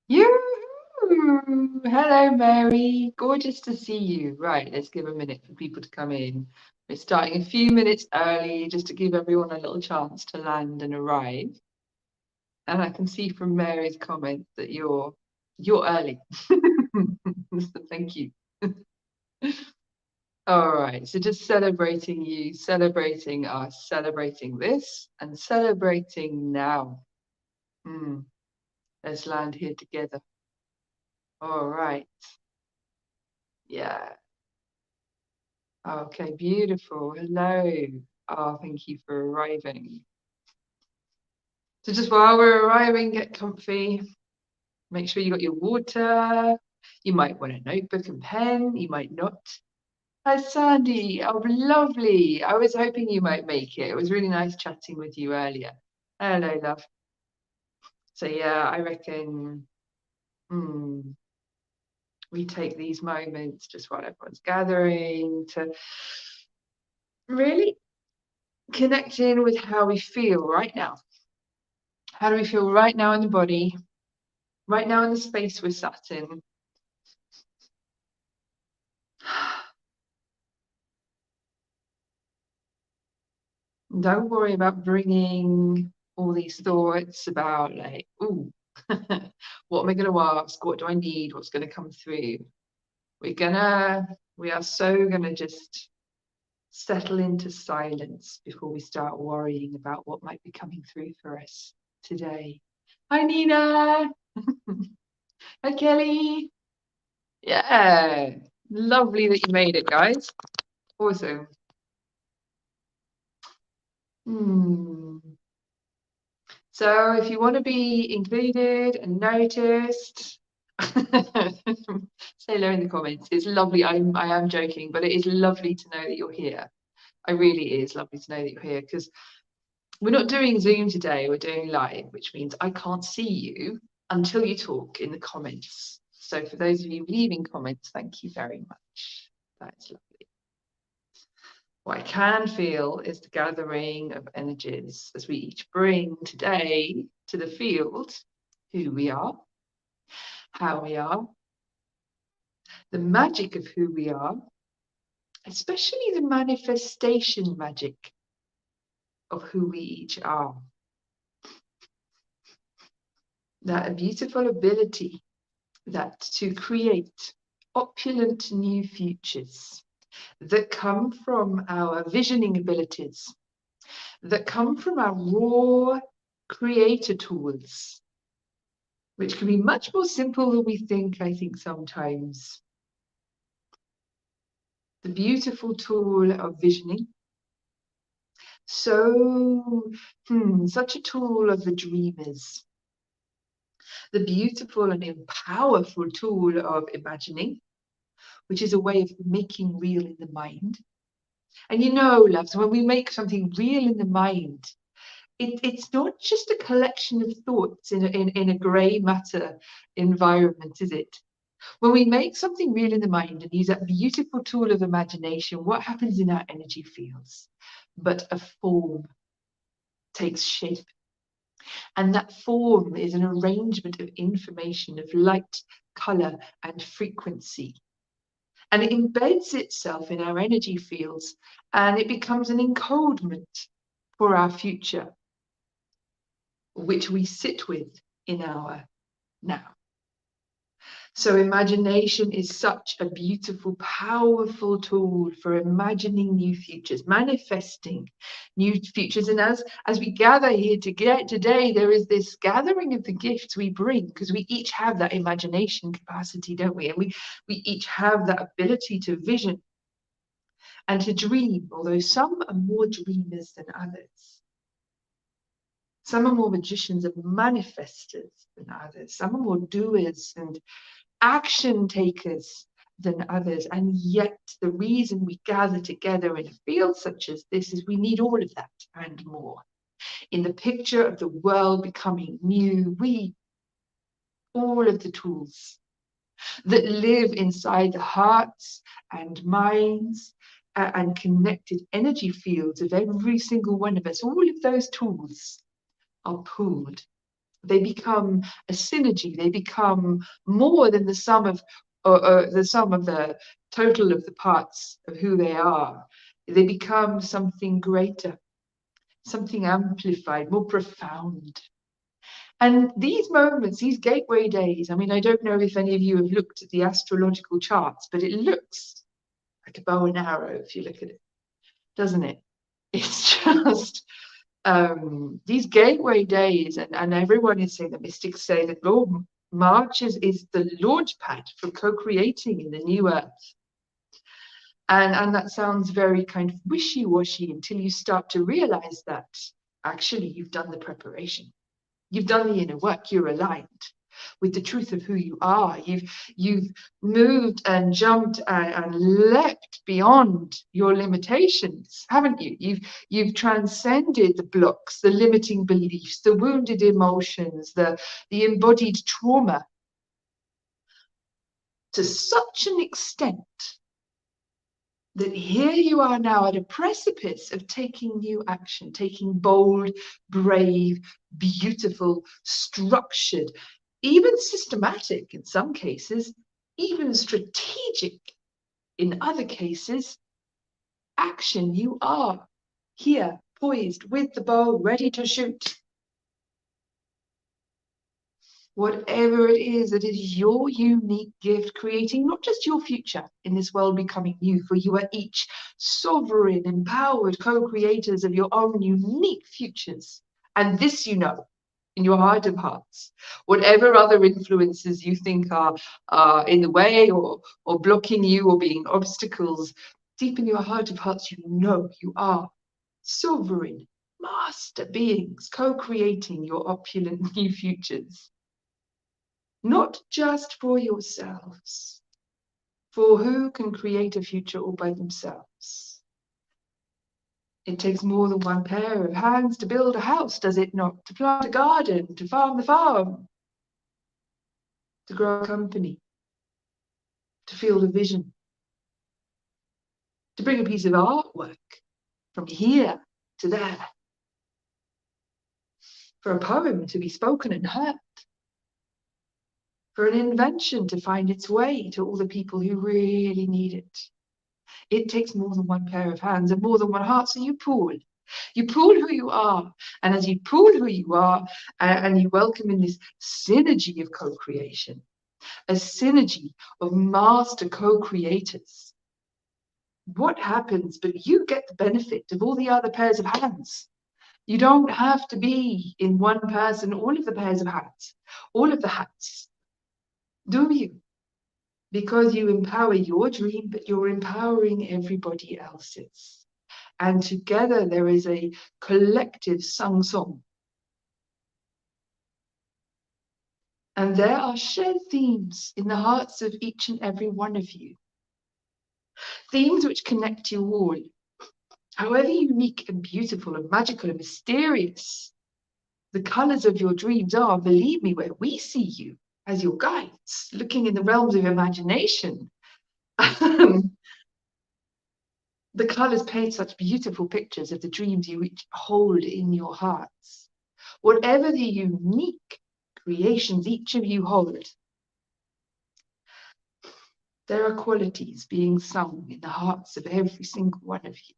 You. Hello, Mary. Gorgeous to see you. Right, let's give a minute for people to come in. We're starting a few minutes early just to give everyone a little chance to land and arrive. And I can see from Mary's comments that you're early. So thank you. All right, so just celebrating you, celebrating us, celebrating this, and celebrating now. Let's land here together. All right. Yeah. Okay, beautiful. Hello. Oh, thank you for arriving. So just while we're arriving, get comfy. Make sure you got your water. You might want a notebook and pen. You might not. Hi, Sandy. Oh, lovely. I was hoping you might make it. It was really nice chatting with you earlier. Hello, love. So yeah, I reckon we take these moments just while everyone's gathering to really connect in with how we feel right now. How do we feel right now in the body, right now in the space we're sat in? Don't worry about bringing all these thoughts about like, ooh, what am I going to ask? What do I need? What's going to come through? We are so going to just settle into silence before we start worrying about what might be coming through for us today. Hi, Nina. Hi, Kelly. Yeah, lovely that you made it, guys. Awesome. So if you want to be included and noticed, say hello in the comments. It's lovely. I am joking, but it is lovely to know that you're here. It really is lovely to know that you're here, because we're not doing Zoom today, we're doing live, which means I can't see you until you talk in the comments. So for those of you leaving comments, thank you very much. That's lovely. What I can feel is the gathering of energies as we each bring today to the field who we are, how we are, the magic of who we are, especially the manifestation magic of who we each are. That beautiful ability that to create opulent new futures that come from our visioning abilities, that come from our raw creator tools, which can be much more simple than we think, I think, sometimes. The beautiful tool of visioning. So, such a tool of the dreamers. The beautiful and powerful tool of imagining, which is a way of making real in the mind. And you know, loves, when we make something real in the mind, it's not just a collection of thoughts in a grey matter environment, is it? When we make something real in the mind and use that beautiful tool of imagination, what happens in our energy fields? But a form takes shape. And that form is an arrangement of information, of light, color, and frequency. And it embeds itself in our energy fields, and it becomes an encodement for our future, which we sit with in our now. So imagination is such a beautiful, powerful tool for imagining new futures, manifesting new futures. And as we gather here today, there is this gathering of the gifts we bring, because we each have that imagination capacity, don't we? And we each have that ability to vision and to dream, although some are more dreamers than others. Some are more magicians and manifestors than others. Some are more doers and action takers than others. And yet the reason we gather together in a field such as this is we need all of that and more. In the picture of the world becoming new, all of the tools that live inside the hearts and minds and connected energy fields of every single one of us, all of those tools are pooled. They become a synergy. They become more than the sum of the total of the parts of who they are. They become something greater, something amplified, more profound. And these moments, these gateway days, I mean, I don't know if any of you have looked at the astrological charts, but it looks like a bow and arrow if you look at it, doesn't it? It's just these gateway days, and everyone is saying, the mystics say that Lord March is the launch pad for co-creating in the new earth. And that sounds very kind of wishy-washy until you start to realize that actually you've done the preparation. You've done the inner work. You're aligned with the truth of who you are. You've moved and jumped and leapt beyond your limitations, haven't you? You've transcended the blocks, the limiting beliefs, the wounded emotions, the embodied trauma to such an extent that here you are now at a precipice of taking new action, taking bold, brave, beautiful, structured, even systematic in some cases, even strategic in other cases, action. You are here, poised with the bow, ready to shoot. Whatever it is your unique gift, creating not just your future in this world becoming new, for you are each sovereign, empowered co-creators of your own unique futures. And this you know in your heart of hearts. Whatever other influences you think are in the way or blocking you or being obstacles, deep in your heart of hearts, you know you are sovereign master beings co-creating your opulent new futures. Not just for yourselves, for who can create a future all by themselves? It takes more than one pair of hands to build a house, does it not? To plant a garden, to farm the farm, to grow a company, to feel the vision, to bring a piece of artwork from here to there, for a poem to be spoken and heard, for an invention to find its way to all the people who really need it. It takes more than one pair of hands and more than one heart, so you pool. You pool who you are, and as you pool who you are, and you welcome in this synergy of co-creation, a synergy of master co-creators, what happens? But you get the benefit of all the other pairs of hands. You don't have to be in one person, all of the pairs of hands, all of the hats, do you? Because you empower your dream, but you're empowering everybody else's. And together there is a collective song. And there are shared themes in the hearts of each and every one of you. Themes which connect you all. However unique and beautiful and magical and mysterious the colors of your dreams are, believe me, where we see you as your guides, looking in the realms of imagination, the colors paint such beautiful pictures of the dreams you each hold in your hearts. Whatever the unique creations each of you hold, there are qualities being sung in the hearts of every single one of you.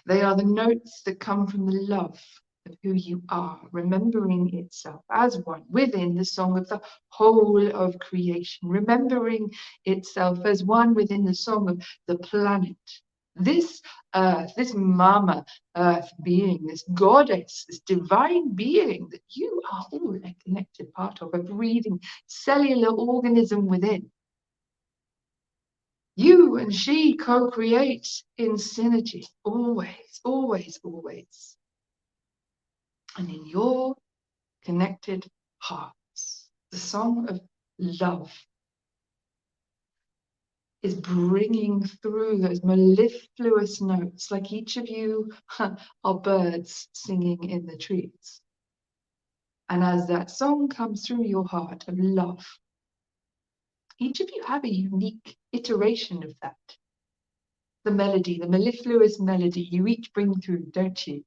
They are the notes that come from the love of who you are, remembering itself as one within the song of the whole of creation, remembering itself as one within the song of the planet. This earth, this mama earth being, this goddess, this divine being that you are all a connected part of, a breathing cellular organism within. You and she co-create in synergy, always, always, always. And in your connected hearts, the song of love is bringing through those mellifluous notes, like each of you are birds singing in the trees. And as that song comes through your heart of love, each of you have a unique iteration of that. The melody, the mellifluous melody you each bring through, don't you?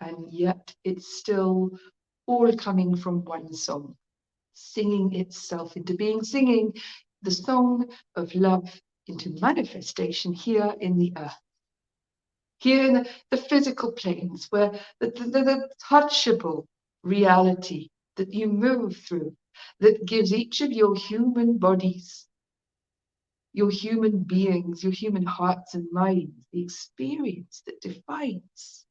and yet it's still all coming from one song, singing itself into being, singing the song of love into manifestation here in the earth, here in the physical planes, where the touchable reality that you move through, that gives each of your human bodies, your human beings, your human hearts and minds, the experience that defines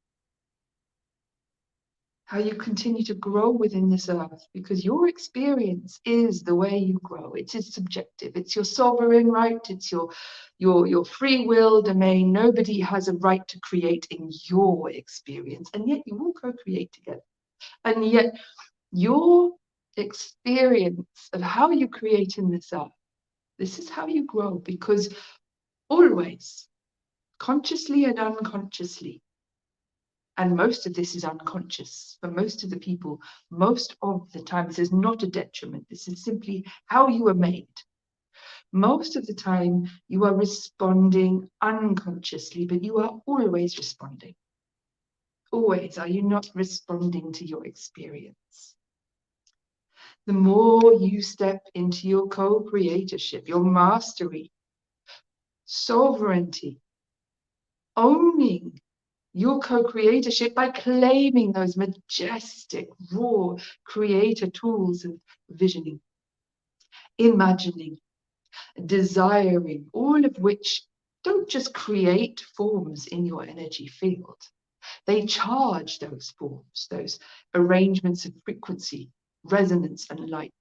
how you continue to grow within this earth, because your experience is the way you grow. It is subjective. It's your sovereign right. It's your free will domain. Nobody has a right to create in your experience, and yet you all co-create together. And yet your experience of how you create in this earth, this is how you grow, because always, consciously and unconsciously, and most of this is unconscious for most of the people, most of the time. This is not a detriment. This is simply how you are made. Most of the time, you are responding unconsciously, but you are always responding. Always. Are you not responding to your experience? The more you step into your co-creatorship, your mastery, sovereignty, owning your co-creatorship by claiming those majestic, raw creator tools of visioning, imagining, desiring, all of which don't just create forms in your energy field. They charge those forms, those arrangements of frequency, resonance, and light.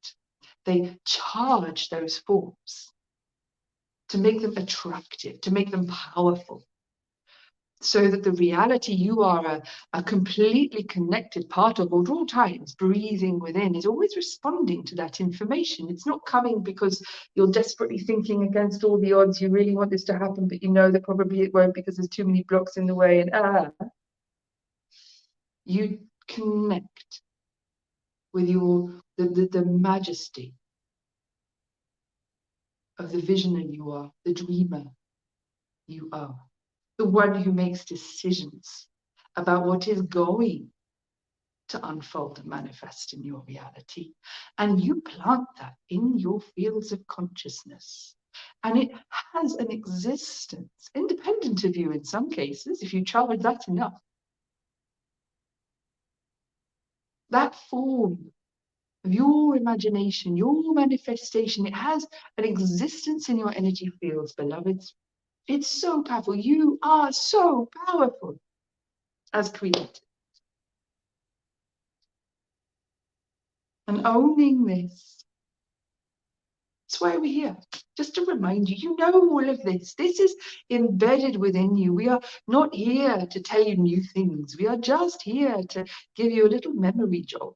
They charge those forms to make them attractive, to make them powerful, so that the reality you are a completely connected part of at all times, breathing within, is always responding to that information. It's not coming because you're desperately thinking against all the odds, you really want this to happen, but you know that probably it won't because there's too many blocks in the way, and you connect with the majesty of the visioner you are, the dreamer you are, the one who makes decisions about what is going to unfold and manifest in your reality. And you plant that in your fields of consciousness. And it has an existence, independent of you in some cases, if you charge that enough. That form of your imagination, your manifestation, it has an existence in your energy fields, beloveds. It's so powerful. You are so powerful as creators. And owning this, that's why we're here. Just to remind you, you know all of this. This is embedded within you. We are not here to tell you new things. We are just here to give you a little memory jog,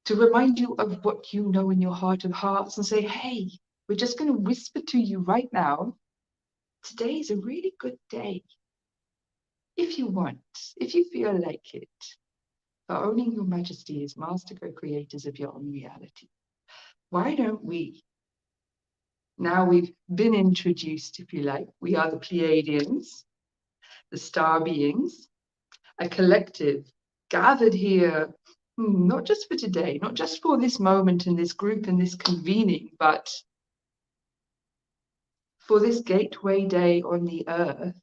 to remind you of what you know in your heart of hearts and say, hey, we're just going to whisper to you right now, today is a really good day. If you want, if you feel like it, for owning your majesty as master co-creators of your own reality. Why don't we? Now we've been introduced, if you like, we are the Pleiadians, the star beings, a collective gathered here, not just for today, not just for this moment and this group and this convening, but for this gateway day on the earth,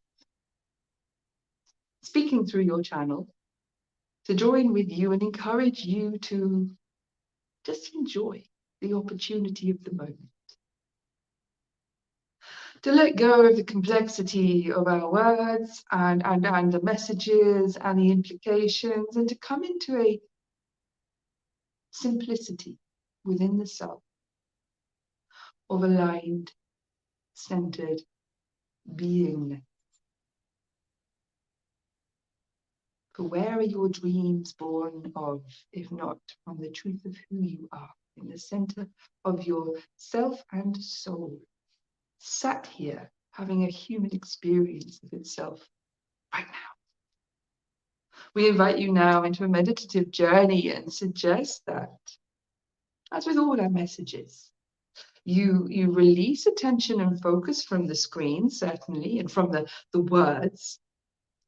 speaking through your channel, to join with you and encourage you to just enjoy the opportunity of the moment. To let go of the complexity of our words and the messages and the implications, and to come into a simplicity within the self of aligned, centered beingness. For where are your dreams born of, if not from the truth of who you are, in the center of your self and soul, sat here having a human experience of itself right now? We invite you now into a meditative journey and suggest that, as with all our messages, you release attention and focus from the screen, certainly, and from the words,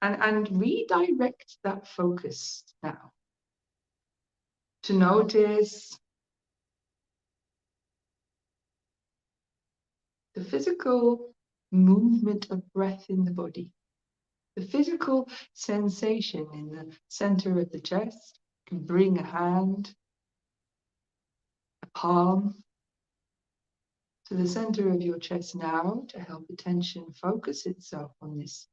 And redirect that focus now to notice the physical movement of breath in the body, the physical sensation in the center of the chest. You can bring a hand, a palm, to the center of your chest now to help attention focus itself on this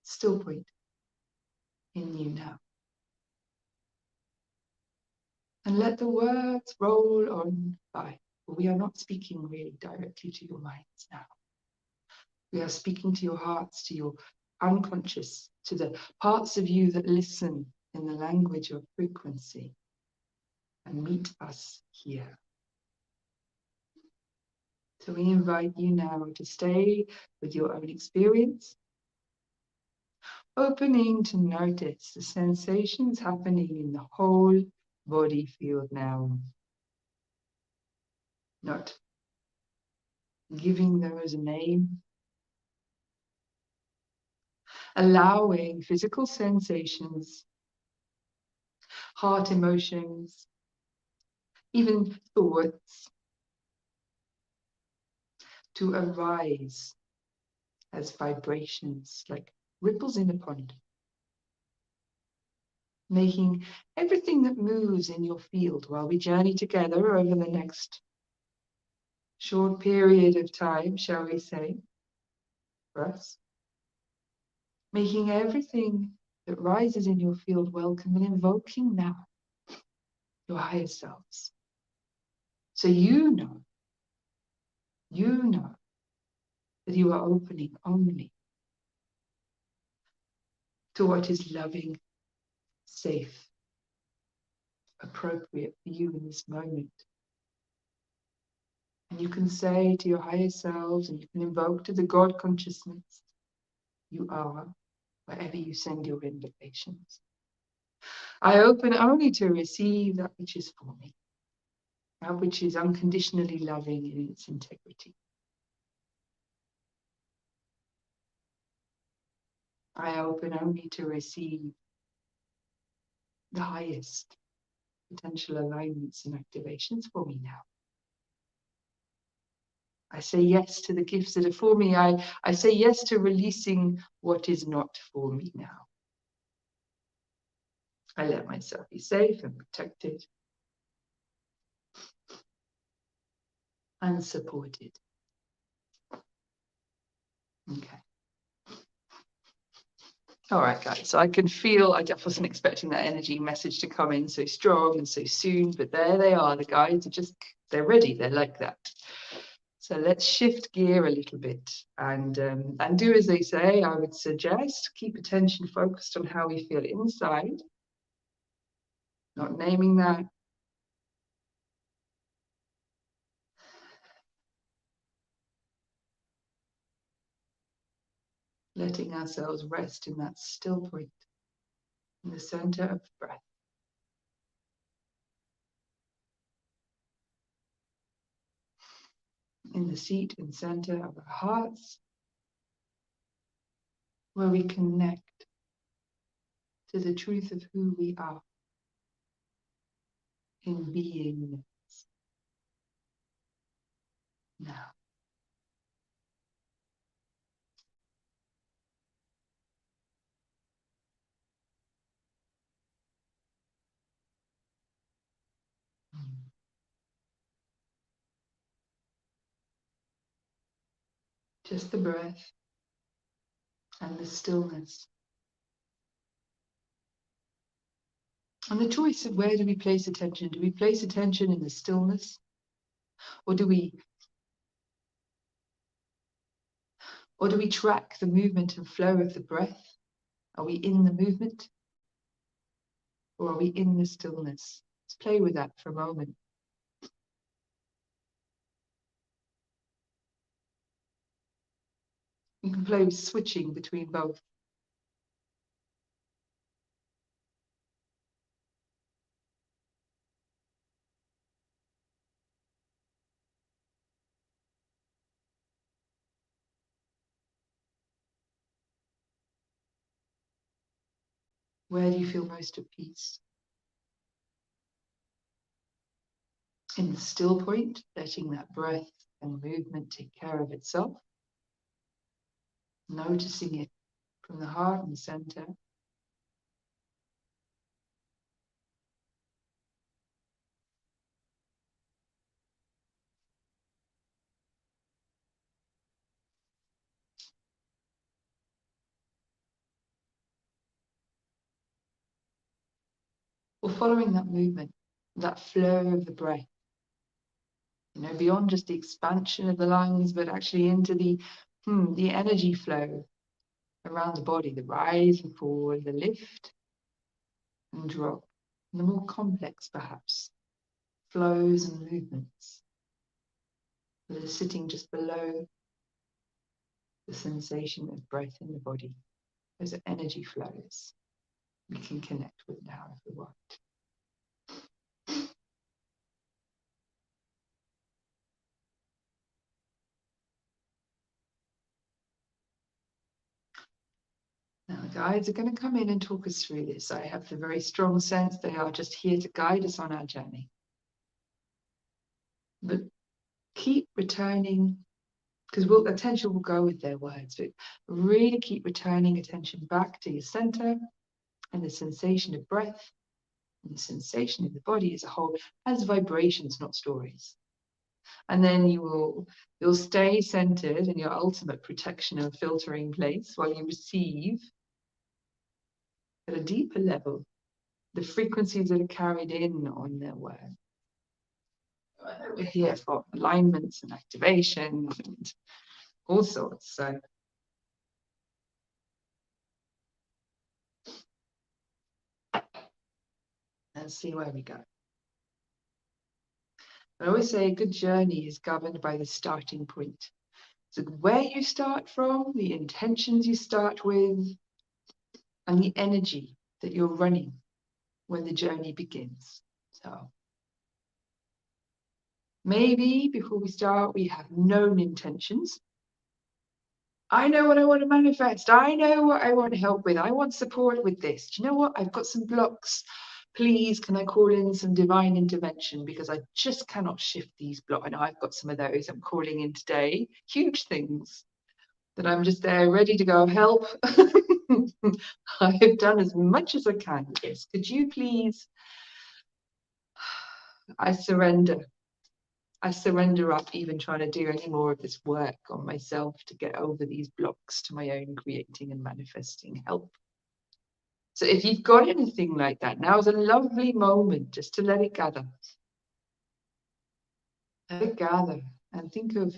still point in you now. And let the words roll on by. We are not speaking really directly to your minds now. We are speaking to your hearts, to your unconscious, to the parts of you that listen in the language of frequency and meet us here. So we invite you now to stay with your own experience, opening to notice the sensations happening in the whole body field now. Not giving those a name, allowing physical sensations, heart emotions, even thoughts to arise as vibrations like ripples in a pond, making everything that moves in your field while we journey together over the next short period of time, shall we say, for us, making everything that rises in your field welcome and invoking now your higher selves. So you know that you are opening only to what is loving, safe, appropriate for you in this moment. And you can say to your higher selves, and you can invoke to the God consciousness, you are wherever you send your invitations. I open only to receive that which is for me, that which is unconditionally loving in its integrity. I open only to receive the highest potential alignments and activations for me now. I say yes to the gifts that are for me. I say yes to releasing what is not for me now. I let myself be safe and protected and supported. Okay. All right, guys. So I can feel, I just wasn't expecting that energy message to come in so strong and so soon, but there they are. The guides are just, they're ready. They're like that. So let's shift gear a little bit and do as they say. I would suggest keep attention focused on how we feel inside, not naming that. Letting ourselves rest in that still point in the center of the breath. In the seat and center of our hearts, where we connect to the truth of who we are in beingness now. Just the breath and the stillness. And the choice of where do we place attention? Do we place attention in the stillness? Or do we track the movement and flow of the breath? Are we in the movement? Or are we in the stillness? Let's play with that for a moment. You can play with switching between both. Where do you feel most at peace? In the still point, letting that breath and movement take care of itself, noticing it from the heart and the center. Or following that movement, that flow of the breath, beyond just the expansion of the lungs, but actually into the energy flow around the body, the rise and fall, the lift and drop, and the more complex, perhaps, flows and movements that are sitting just below the sensation of breath in the body. Those are energy flows we can connect with now if we want. Now, the guides are going to come in and talk us through this. I have the very strong sense they are just here to guide us on our journey. But keep returning, because attention will go with their words, but really keep returning attention back to your center and the sensation of breath and the sensation of the body as a whole as vibrations, not stories. And then you'll stay centered in your ultimate protection and filtering place while you receive at a deeper level the frequencies that are carried in on their word. We're here for alignments and activations and all sorts. So let's see where we go. I always say a good journey is governed by the starting point. So where you start from, the intentions you start with, and the energy that you're running when the journey begins. So maybe before we start, we have known intentions. I know what I want to manifest. I know what I want help with. I want support with this. Do you know what? I've got some blocks. Please, can I call in some divine intervention because I just cannot shift these blocks. I know I've got some of those I'm calling in today. Huge things that I'm just there ready to go help. I have done as much as I can with this. Could you please? I surrender. I surrender up even trying to do any more of this work on myself to get over these blocks to my own creating and manifesting help. So if you've got anything like that, now is a lovely moment just to let it gather. Let it gather and think of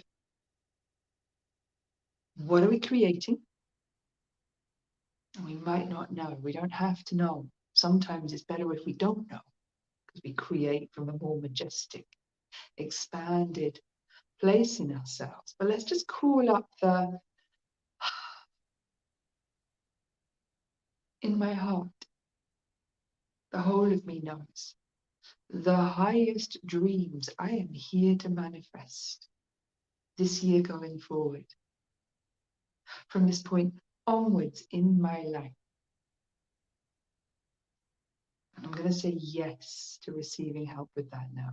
what are we creating? And we might not know. We don't have to know. Sometimes it's better if we don't know because we create from a more majestic, expanded place in ourselves. But let's just call up the in my heart. The whole of me knows. The highest dreams I am here to manifest this year going forward. From this point onwards in my life. And I'm going to say yes to receiving help with that now.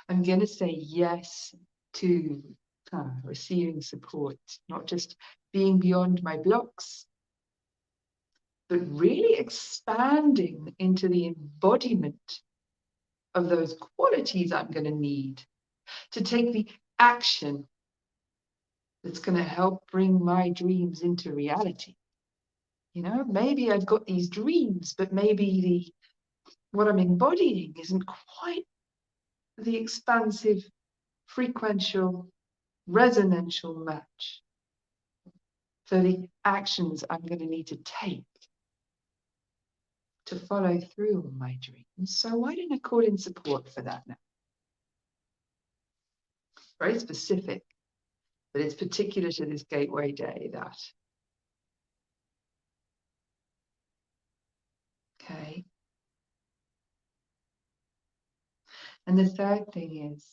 I'm going to say yes to receiving support, not just being beyond my blocks, but really expanding into the embodiment of those qualities I'm going to need to take the action that's going to help bring my dreams into reality. Maybe I've got these dreams, but maybe what I'm embodying isn't quite the expansive, frequential, resonantial match for the actions I'm going to need to take to follow through on my dreams. So why don't I call in support for that now? Very specific, but it's particular to this gateway day that. Okay. And the third thing is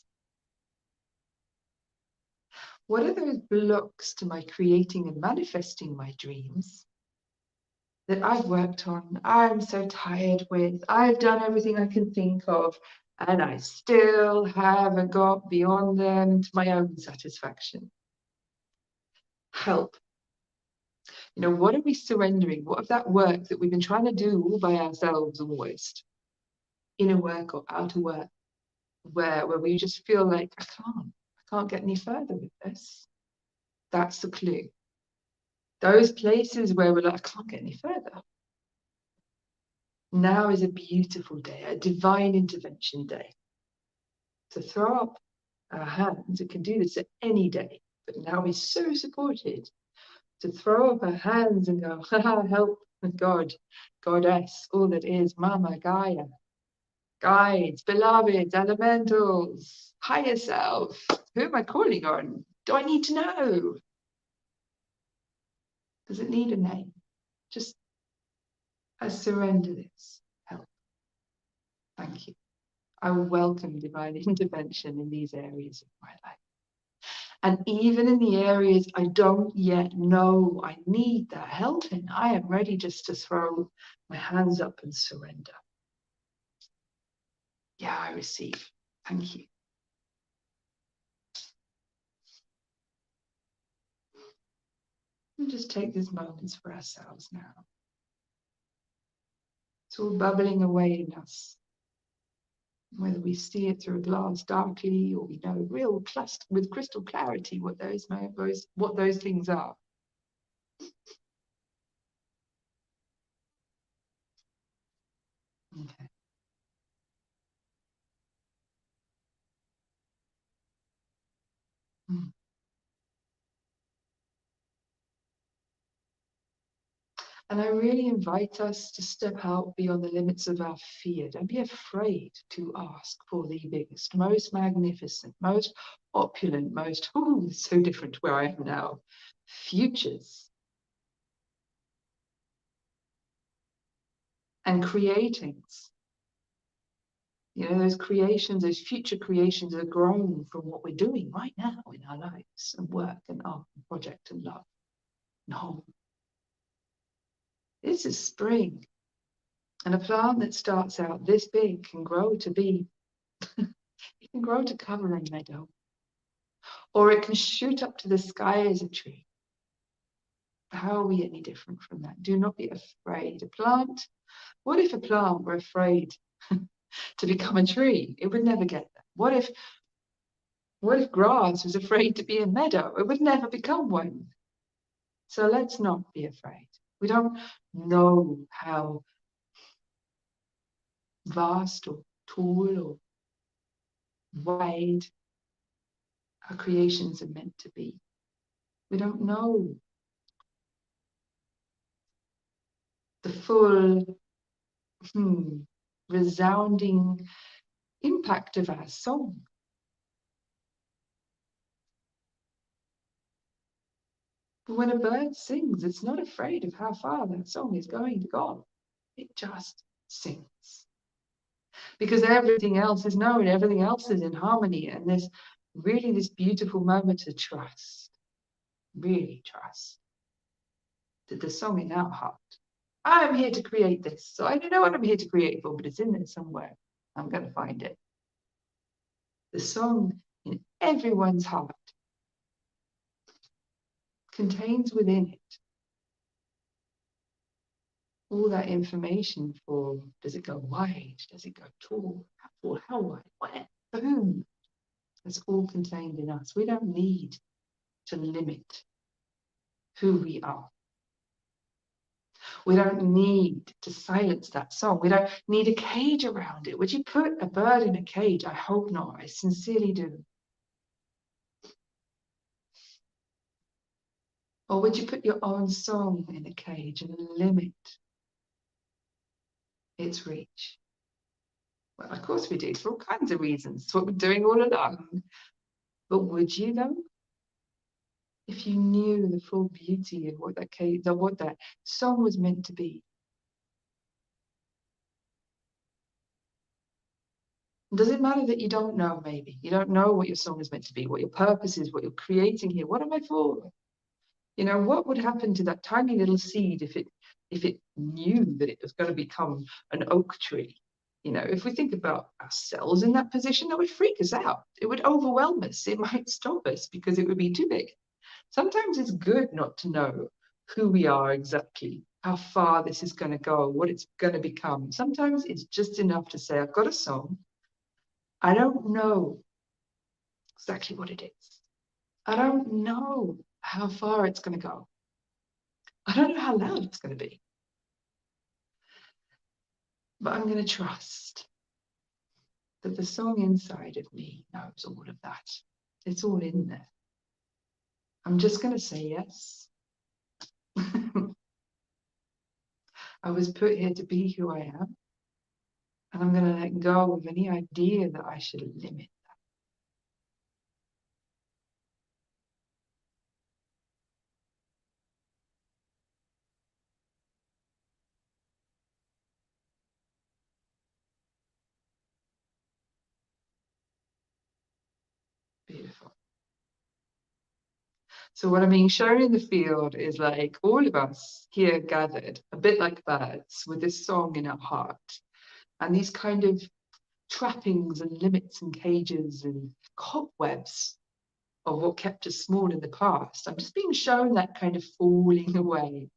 What are those blocks to my creating and manifesting my dreams that I've worked on, I'm so tired with, I've done everything I can think of, and I still haven't got beyond them to my own satisfaction? Help. You know, what are we surrendering? What of that work that we've been trying to do all by ourselves almost, inner work or outer work, where we just feel like, I can't get any further with this? That's the clue. Those places where we're like, I can't get any further. Now is a beautiful day, a divine intervention day. To throw up our hands, it can do this at any day, but now we're so supported to throw up our hands and go, help, God, Goddess, all that is, Mama, Gaia, guides, beloveds, elementals, higher self. Who am I calling on? Do I need to know? Does it need a name? Just I surrender this. Help. Thank you. I welcome divine intervention in these areas of my life. And even in the areas I don't yet know I need that help in, I am ready just to throw my hands up and surrender. Yeah, I receive. Thank you. And just take these moments for ourselves now. It's all bubbling away in us. Whether we see it through a glass darkly or we know real cluster with crystal clarity what those things are. Okay. And I really invite us to step out beyond the limits of our fear. Don't be afraid to ask for the biggest, most magnificent, most opulent, most, so different where I am now, futures. And creatings. You know, those creations, those future creations are grown from what we're doing right now in our lives and work and art and project and love and home. This is spring. And a plant that starts out this big can grow to be, it can grow to cover a meadow. Or it can shoot up to the sky as a tree. How are we any different from that? Do not be afraid. A plant, what if a plant were afraid to become a tree? It would never get there. What if grass was afraid to be a meadow? It would never become one. So let's not be afraid. We don't know how vast or tall or wide our creations are meant to be. We don't know the full, resounding impact of our song. But when a bird sings, it's not afraid of how far that song is going to go. It just sings. Because everything else is known, everything else is in harmony, and there's really this beautiful moment to trust, really trust, that the song in our heart, I'm here to create this, so I don't know what I'm here to create for, but it's in there somewhere. I'm going to find it. The song in everyone's heart contains within it all that information for, does it go wide? Does it go tall? How wide? Where? For whom? It's all contained in us. We don't need to limit who we are. We don't need to silence that song. We don't need a cage around it. Would you put a bird in a cage? I hope not. I sincerely do. Or would you put your own song in a cage and limit its reach? Well, of course we do, for all kinds of reasons. It's what we're doing all along. But would you though? If you knew the full beauty of what that song was meant to be. Does it matter that you don't know, maybe? You don't know what your song is meant to be, what your purpose is, what you're creating here. What am I for? You know, what would happen to that tiny little seed if it knew that it was going to become an oak tree? You know, if we think about ourselves in that position, that would freak us out. It would overwhelm us. It might stop us because it would be too big. Sometimes it's good not to know who we are exactly, how far this is going to go, what it's going to become. Sometimes it's just enough to say, I've got a song. I don't know exactly what it is. I don't know how far it's going to go. I don't know how loud it's going to be. But I'm going to trust that the song inside of me knows all of that. It's all in there. I'm just going to say yes. I was put here to be who I am. And I'm going to let go of any idea that I should limit that. Beautiful. So what I'm being shown in the field is like all of us here gathered, a bit like birds, with this song in our heart. And these kind of trappings and limits and cages and cobwebs of what kept us small in the past. I'm just being shown that kind of falling away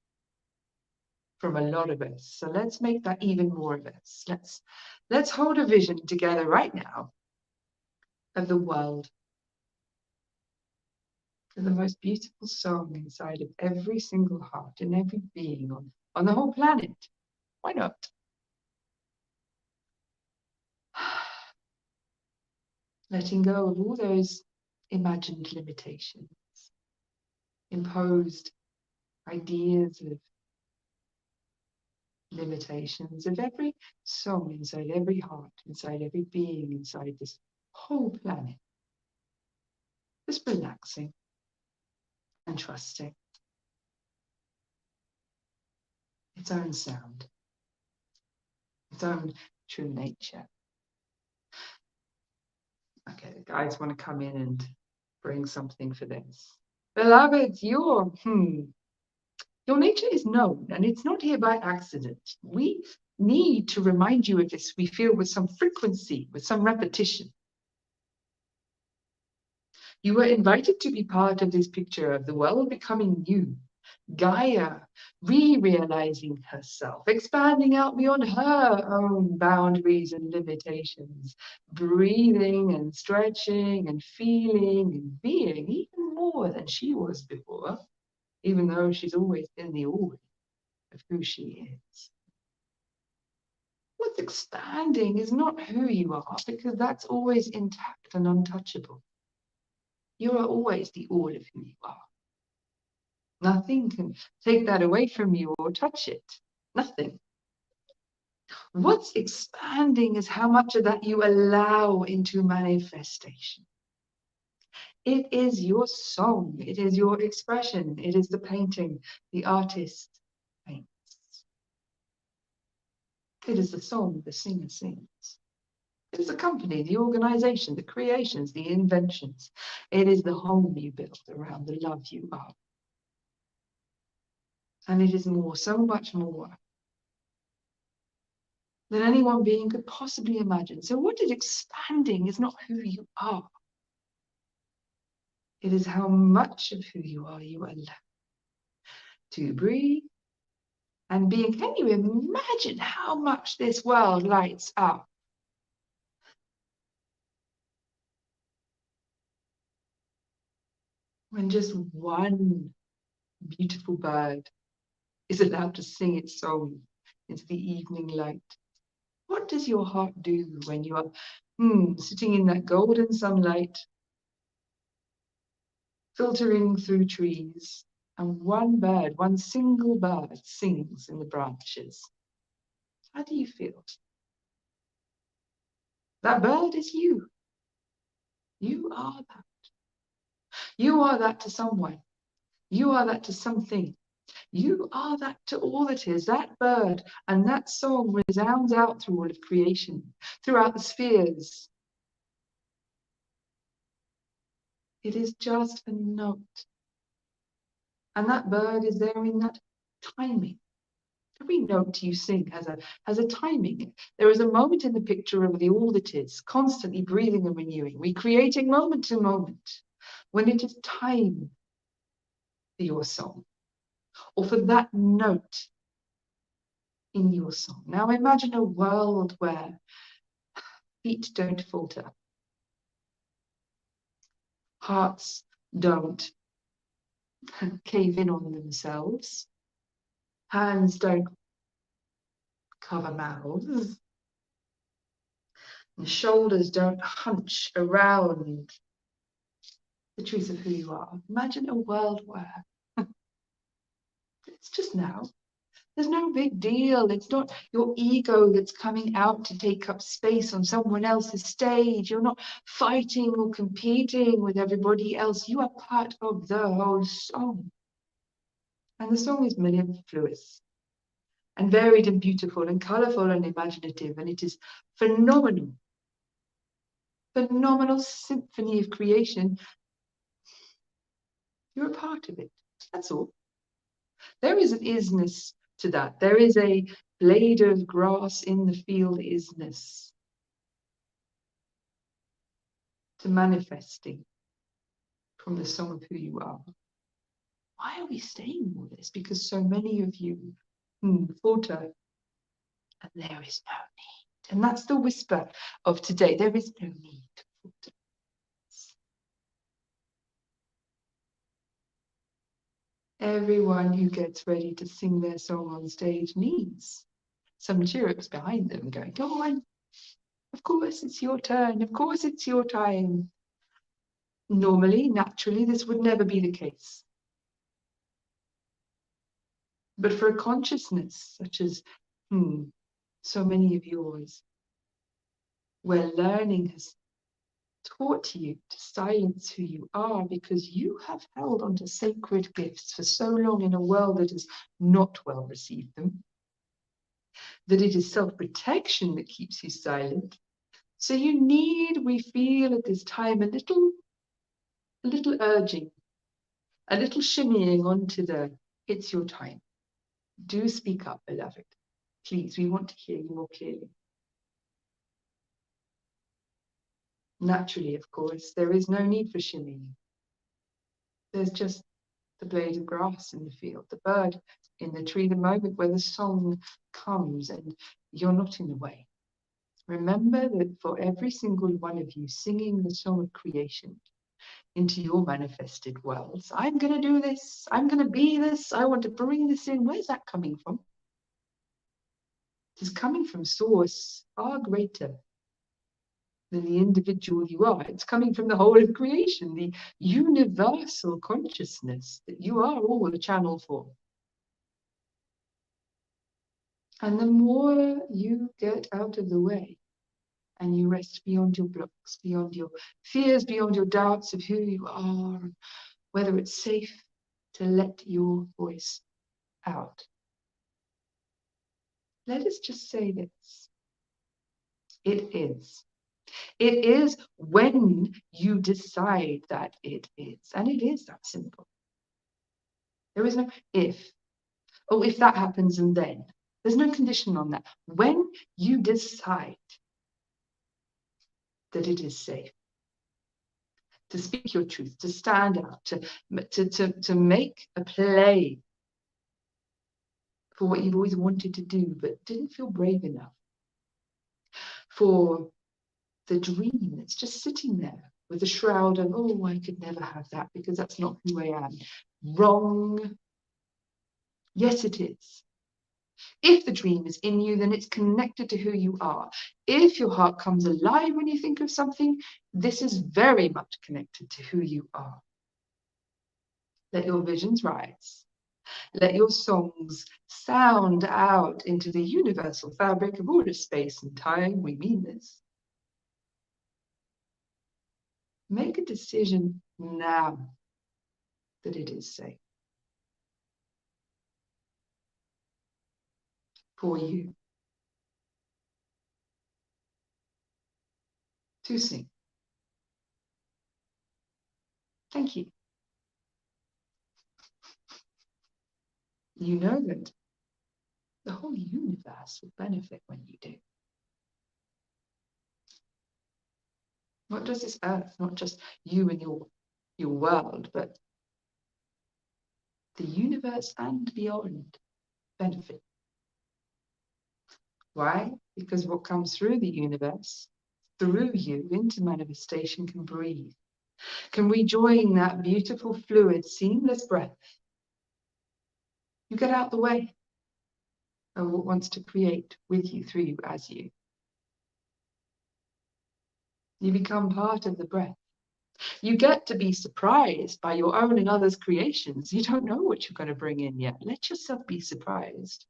from a lot of us. So let's make that even more of us. Let's hold a vision together right now of the world, of the most beautiful song inside of every single heart and every being on the whole planet. Why not? Letting go of all those imagined limitations, imposed ideas of limitations of every song inside every heart, inside every being, inside this whole planet. Just relaxing and trusting its own sound, its own true nature. Okay, the guys want to come in and bring something for this. Beloved, your nature is known, and it's not here by accident. We need to remind you of this, we feel, with some frequency, with some repetition. You were invited to be part of this picture of the world becoming new. Gaia re-realizing herself, expanding out beyond her own boundaries and limitations, breathing and stretching and feeling and being even more than she was before, even though she's always been the all of who she is. What's expanding is not who you are, because that's always intact and untouchable. You are always the all of who you are. Nothing can take that away from you or touch it. Nothing. What's expanding is how much of that you allow into manifestation. It is your song. It is your expression. It is the painting the artist paints. It is the song the singer sings. It is the company, the organization, the creations, the inventions. It is the home you build around the love you are. And it is more, so much more than any one being could possibly imagine. So what is expanding is not who you are. It is how much of who you are you allow to breathe and being. Can you imagine how much this world lights up? When just one beautiful bird is allowed to sing its song into the evening light. What does your heart do when you are sitting in that golden sunlight, filtering through trees, and one bird, one single bird, sings in the branches? How do you feel? That bird is you. You are that. You are that to someone. You are that to something. You are that to all that is, that bird, and that song resounds out through all of creation, throughout the spheres. It is just a note. And that bird is there in that timing. Every note you sing has a timing. There is a moment in the picture of the all that is, constantly breathing and renewing, recreating moment to moment, when it is time for your song, or for that note in your song. Now imagine a world where feet don't falter, hearts don't cave in on themselves, hands don't cover mouths, and shoulders don't hunch around the truth of who you are. Imagine a world where it's just now. There's no big deal. It's not your ego that's coming out to take up space on someone else's stage. You're not fighting or competing with everybody else. You are part of the whole song. And the song is mellifluous and varied and beautiful and colorful and imaginative. And it is phenomenal. Phenomenal symphony of creation. You're a part of it. That's all. There is an isness to that. There is a blade of grass in the field isness to manifesting from the song of who you are. Why are we saying all this? Because so many of you falter, and there is no need. And that's the whisper of today. There is no need to falter. Everyone who gets ready to sing their song on stage needs some cheer-ups behind them going, go on, of course it's your turn, of course it's your time. Normally, naturally, this would never be the case. But for a consciousness such as so many of yours, where learning has taught you to silence who you are because you have held onto sacred gifts for so long in a world that has not well received them, that it is self-protection that keeps you silent. So you need, we feel at this time, a little urging, a little shimmying onto the, it's your time. Do speak up, beloved. Please, we want to hear you more clearly. Naturally, of course, there is no need for shimmying. There's just the blade of grass in the field, the bird in the tree, the moment where the song comes and you're not in the way. Remember that for every single one of you singing the song of creation into your manifested worlds, I'm going to do this, I'm going to be this, I want to bring this in. Where's that coming from? It's coming from source far greater than the individual you are. It's coming from the whole of creation, the universal consciousness that you are all a channel for. And the more you get out of the way and you rest beyond your blocks, beyond your fears, beyond your doubts of who you are, whether it's safe to let your voice out. Let us just say this. It is. It is when you decide that it is. And it is that simple. There is no if. Oh, if that happens and then. There's no condition on that. When you decide that it is safe to speak your truth, to stand out, to make a play for what you've always wanted to do but didn't feel brave enough, for the dream that's just sitting there with a shroud of, oh, I could never have that because that's not who I am. Wrong. Yes, it is. If the dream is in you, then it's connected to who you are. If your heart comes alive when you think of something, this is very much connected to who you are. Let your visions rise. Let your songs sound out into the universal fabric of all of space and time. We mean this. Make a decision now that it is safe. for you to sing. Thank you. You know that the whole universe will benefit when you do. Not just this earth, not just you and your world, but the universe and beyond benefit. Why? Because what comes through the universe, through you into manifestation, can breathe, can rejoin that beautiful, fluid, seamless breath. You get out the way of what wants to create with you, through you, as you. You become part of the breath. You get to be surprised by your own and others' creations. You don't know what you're going to bring in yet. Let yourself be surprised.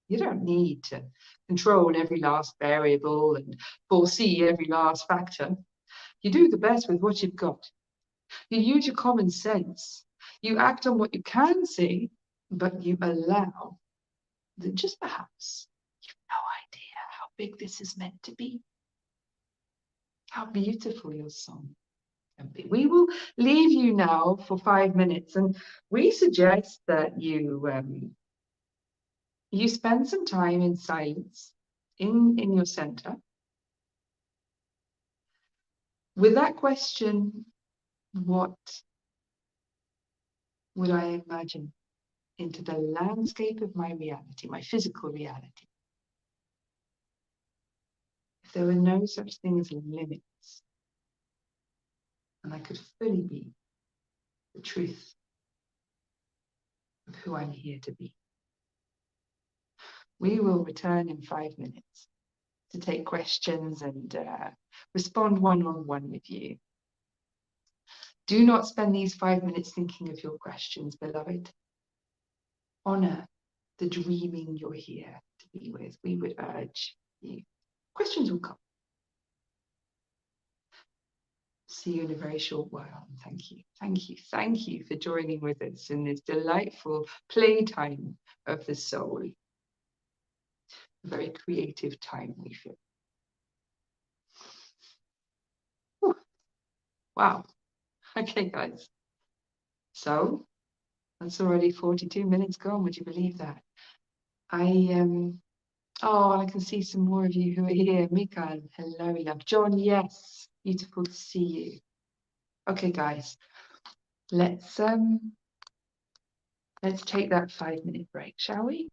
You don't need to control every last variable and foresee every last factor. You do the best with what you've got. You use your common sense. You act on what you can see, but you allow that just perhaps you've no idea how big this is meant to be. How beautiful your song can be. We will leave you now for 5 minutes, and we suggest that you spend some time in silence in your center with that question, what would I imagine into the landscape of my reality, my physical reality, if there were no such thing as limits, and I could fully be the truth of who I'm here to be? We will return in 5 minutes to take questions and respond one-on-one with you. Do not spend these 5 minutes thinking of your questions, beloved. Honor the dreaming you're here to be with. We would urge you. Questions will come. See you in a very short while. Thank you. Thank you. Thank you for joining with us in this delightful playtime of the soul. A very creative time, we feel. Whew. Wow. Okay, guys. So that's already 42 minutes gone. Would you believe that? Oh, I can see some more of you who are here. Mikael, hello, love. John, yes. Beautiful to see you. Okay, guys. Let's take that 5-minute break, shall we?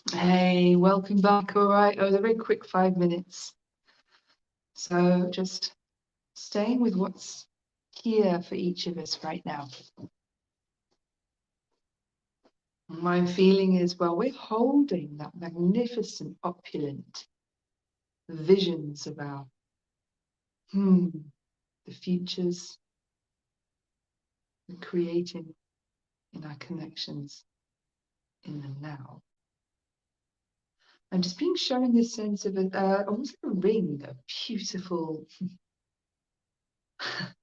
Hey, welcome back. All right, it was a very quick 5 minutes. So just staying with what's here for each of us right now. My feeling is, well, we're holding that magnificent, opulent visions of our the futures we're creating in our connections in the now. I'm just being shown this sense of almost a ring of beautiful, what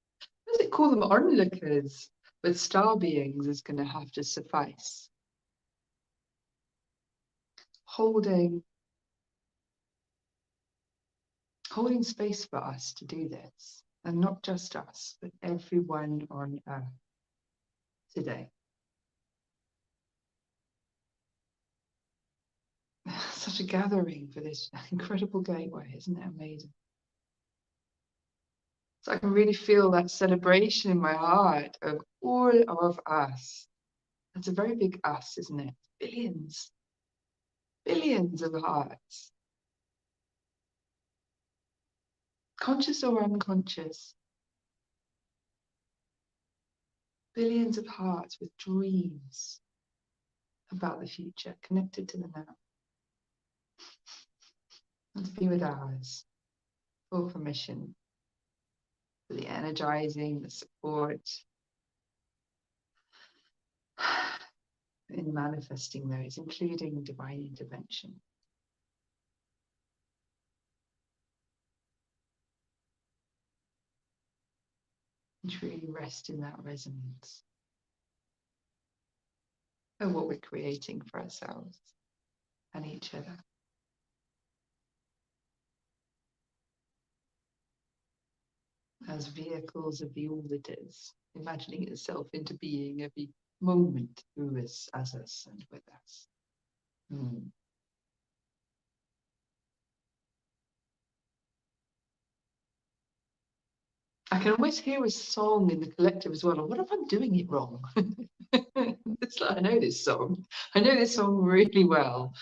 does it call them, onlookers, but star beings is going to have to suffice. Holding space for us to do this, and not just us, but everyone on Earth today. Such a gathering for this incredible gateway, isn't it amazing? So I can really feel that celebration in my heart of all of us. That's a very big us, isn't it? Billions, billions of hearts. Conscious or unconscious. Billions of hearts with dreams about the future, connected to the now. And to be with ours. Full permission. For the energizing, the support, in manifesting those, including divine intervention. And truly rest in that resonance of what we're creating for ourselves and each other. As vehicles of the all that is, imagining itself into being every moment through us, as us, and with us. I can always hear a song in the collective as well. What if I'm doing it wrong? It's like, I know this song. I know this song really well.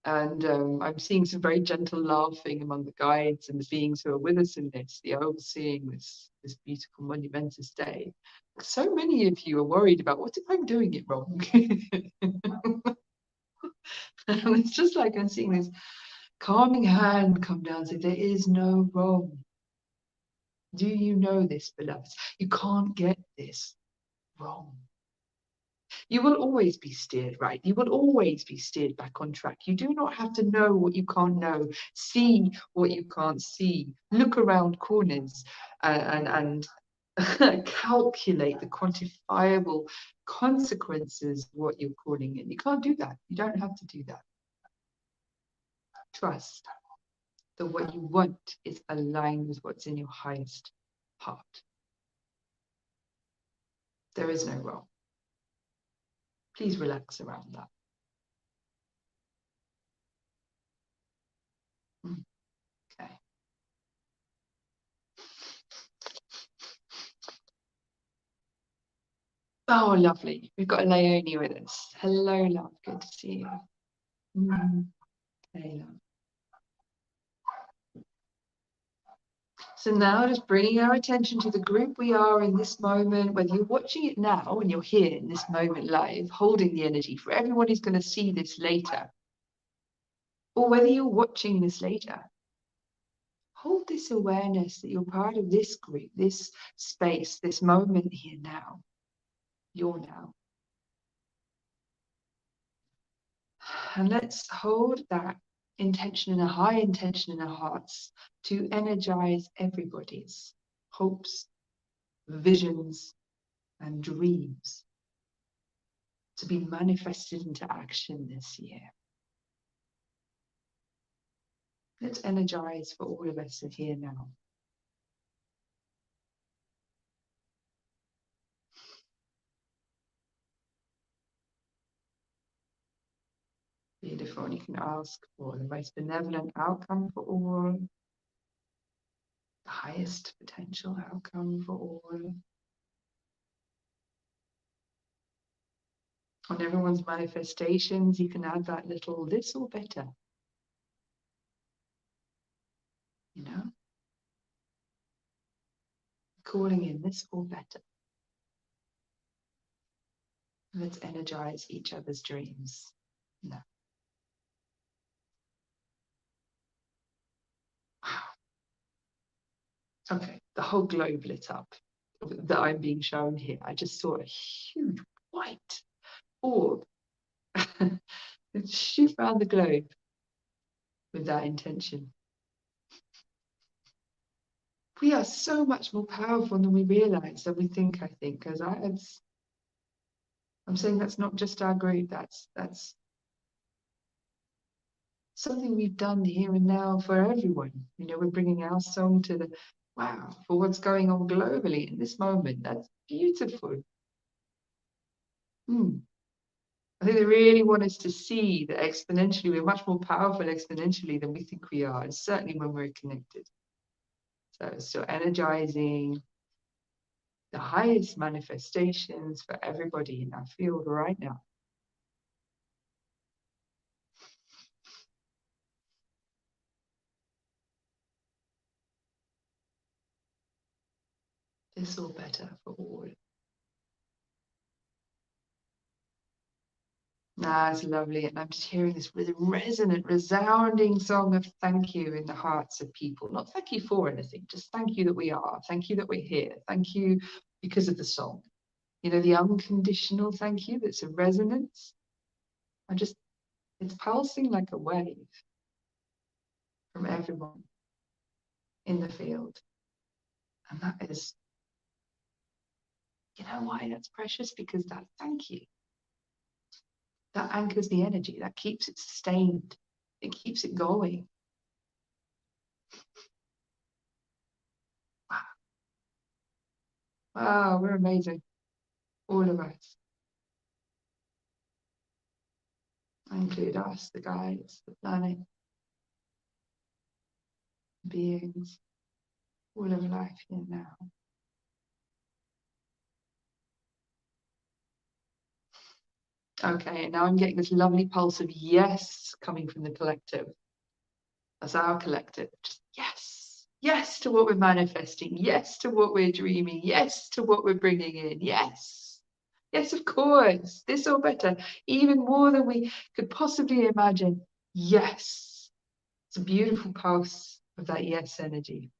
And I'm seeing some very gentle laughing among the guides and the beings who are with us in this, the overseeing this beautiful monumentous day. So many of you are worried about, what if I'm doing it wrong? And it's just like I'm seeing this calming hand come down and say, there is no wrong. Do you know this, beloveds? You can't get this wrong. You will always be steered right. You will always be steered back on track. You do not have to know what you can't know, see what you can't see, look around corners and calculate the quantifiable consequences of what you're calling in. You can't do that. You don't have to do that. Trust that what you want is aligned with what's in your highest heart. There is no wrong. Please relax around that. Okay. Oh, lovely. We've got Leonie with us. Hello, love. Good to see you. Hey, love. So now just bringing our attention to the group we are in this moment, whether you're watching it now and you're here in this moment live, holding the energy for everyone who's going to see this later, or whether you're watching this later. Hold this awareness that you're part of this group, this space, this moment here now. You're now. And let's hold that intention and a high intention in our hearts to energize everybody's hopes, visions, and dreams to be manifested into action this year. Let's energize for all of us here now. Beautiful. And you can ask for the most benevolent outcome for all, the highest potential outcome for all. On everyone's manifestations, you can add that little this or better. You know? Calling in this or better. Let's energize each other's dreams. No. Wow. Okay, the whole globe lit up that I'm being shown here. I just saw a huge white orb shoot around the globe with that intention. We are so much more powerful than we realize, than we think, I think, because I'm saying that's not just our group, that's something we've done here and now for everyone. You know, we're bringing our song to the wow, for what's going on globally in this moment. That's beautiful. I think they really want us to see that exponentially, we're much more powerful exponentially than we think we are, and certainly when we're connected. So energizing the highest manifestations for everybody in our field right now. This all better for all. That's lovely. And I'm just hearing this really resonant, resounding song of thank you in the hearts of people. Not thank you for anything, just thank you that we are. Thank you that we're here. Thank you because of the song. You know, the unconditional thank you that's a resonance. It's pulsing like a wave from everyone in the field. And that is, you know why that's precious? Because that thank you, that anchors the energy, that keeps it sustained, it keeps it going. Wow. Wow, we're amazing. All of us. I include us, the guides, the planet, beings, all of life here now. Okay, now I'm getting this lovely pulse of yes coming from the collective. That's our collective. Just yes. Yes to what we're manifesting. Yes to what we're dreaming. Yes to what we're bringing in. Yes. Yes, of course. This or better. Even more than we could possibly imagine. Yes. It's a beautiful pulse of that yes energy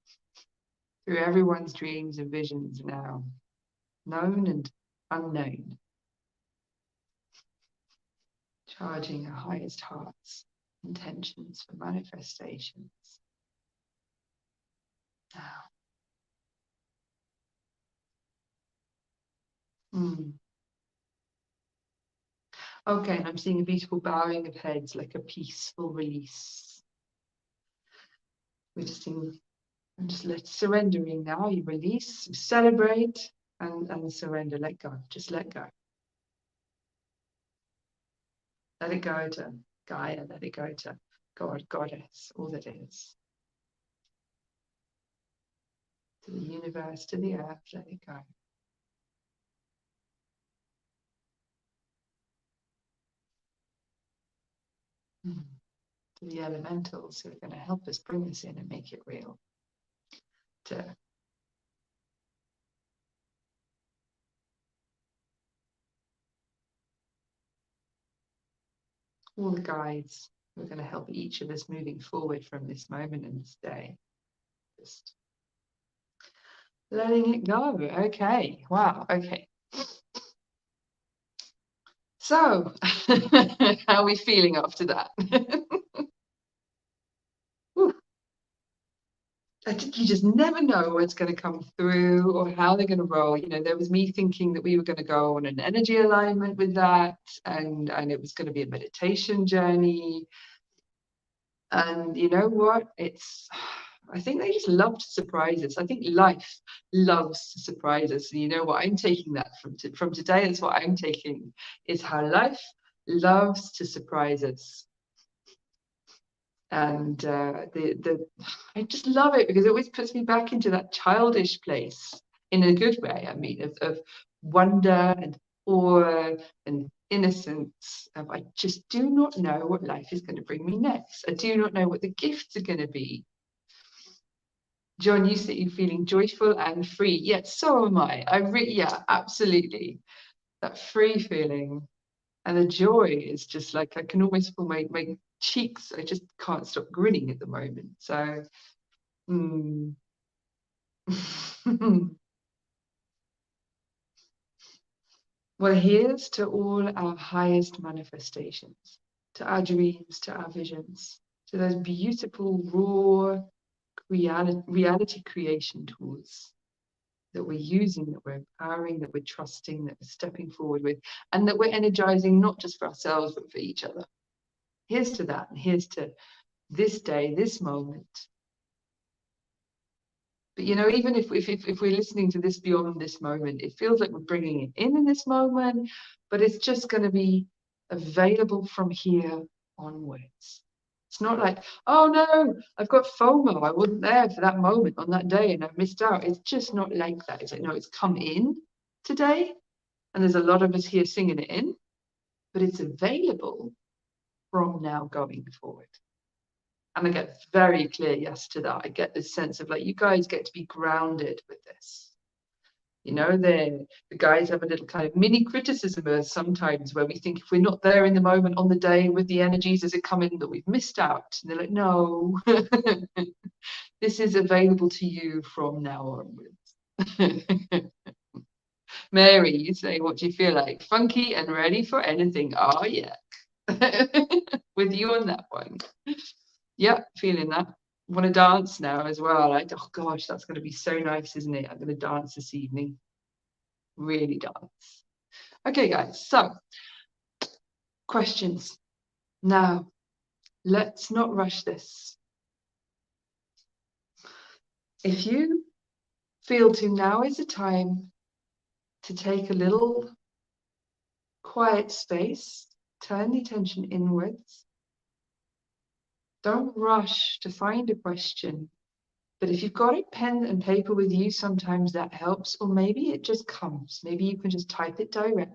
through everyone's dreams and visions now, known and unknown. Charging our highest hearts, intentions for manifestations. Now. Okay, and I'm seeing a beautiful bowing of heads, like a peaceful release. We're just surrendering now. You release, you celebrate, and surrender. Let go. Just let go. Let it go to Gaia. Let it go to God, Goddess, all that is. To the universe, to the earth. Let it go. To the elementals who are going to help us bring this in and make it real. To all the guides who are going to help each of us moving forward from this moment and this day. Just letting it go. Okay. Wow. Okay. So, how are we feeling after that? I think you just never know what's going to come through or how they're going to roll. You know, there was me thinking that we were going to go on an energy alignment with that, and it was going to be a meditation journey. And you know what? I think they just love to surprise us. I think life loves to surprise us. And you know what? I'm taking that from today. That's what I'm taking, is how life loves to surprise us. And I just love it because it always puts me back into that childish place in a good way. I mean, of wonder and awe and innocence of, I just do not know what life is going to bring me next. I do not know what the gifts are going to be. John, you say you're feeling joyful and free. Yes, so am I. Yeah, absolutely. That free feeling. And the joy is just like, I can almost feel my cheeks, I just can't stop grinning at the moment. So, well, here's to all our highest manifestations, to our dreams, to our visions, to those beautiful, raw reality creation tools that we're using, that we're empowering, that we're trusting, that we're stepping forward with, and that we're energizing not just for ourselves, but for each other. Here's to that, and here's to this day, this moment. But you know, even if we're listening to this beyond this moment, it feels like we're bringing it in this moment, but it's just going to be available from here onwards. It's not like, oh no, I've got FOMO. I wasn't there for that moment on that day and I've missed out. It's just not like that. It's like, no, it's come in today. And there's a lot of us here singing it in, but it's available from now going forward. And I get very clear yes to that. I get this sense of like, you guys get to be grounded with this. You know, the guys have a little kind of mini criticism of us sometimes where we think if we're not there in the moment on the day with the energies as it come in, that we've missed out. And they're like, no, this is available to you from now onwards. Mary, you say, what do you feel like? Funky and ready for anything. Oh, yeah. With you on that one. Yeah, feeling that. Want to dance now as well. Like, oh gosh, that's going to be so nice, isn't it? I'm going to dance this evening. Really dance. Okay, guys, so questions. Now, let's not rush this. If you feel to, now is the time to take a little quiet space, turn the attention inwards. Don't rush to find a question. But if you've got a pen and paper with you, sometimes that helps, or maybe it just comes. Maybe you can just type it direct.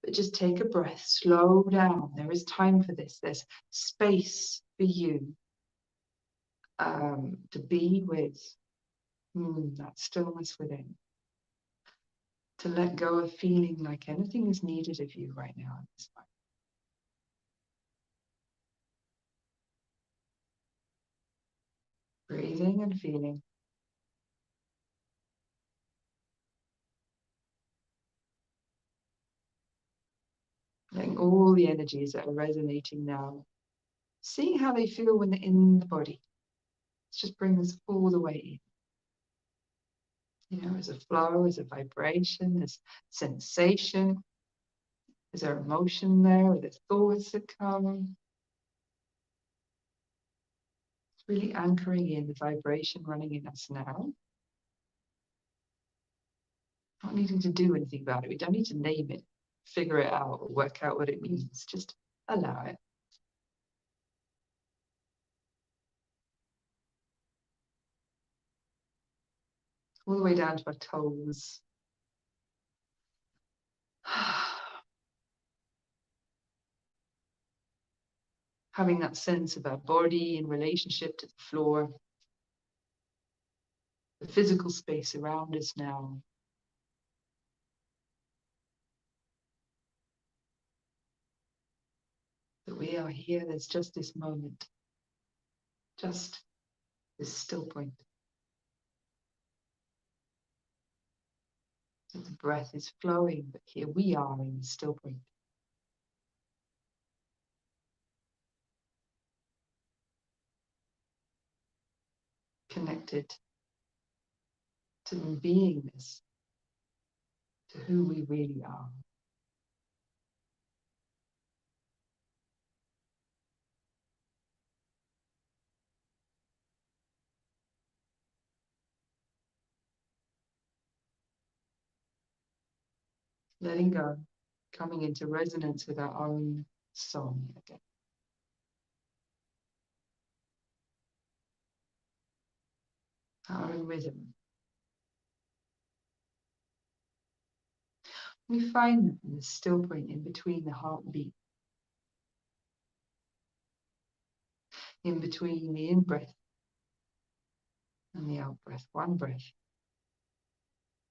But just take a breath, slow down. There is time for this. There's space for you to be with that stillness within. To let go of feeling like anything is needed of you right now in this moment. Breathing and feeling. Letting all the energies that are resonating now, seeing how they feel when they're in the body. Let's just bring this all the way in. You know, as a flow, as a vibration, as sensation. Is there emotion there? Are there thoughts that come? It's really anchoring in the vibration running in us now. Not needing to do anything about it. We don't need to name it, figure it out, or work out what it means. Just allow it. All the way down to our toes. Having that sense of our body in relationship to the floor. The physical space around us now. That we are here, there's just this moment. Just this still point. That the breath is flowing, but here we are in the still point. Connected to the beingness, to who we really are. Letting go, coming into resonance with our own song again. Our own rhythm. We find that in the still point in between the heartbeat, in between the in-breath and the out-breath. One breath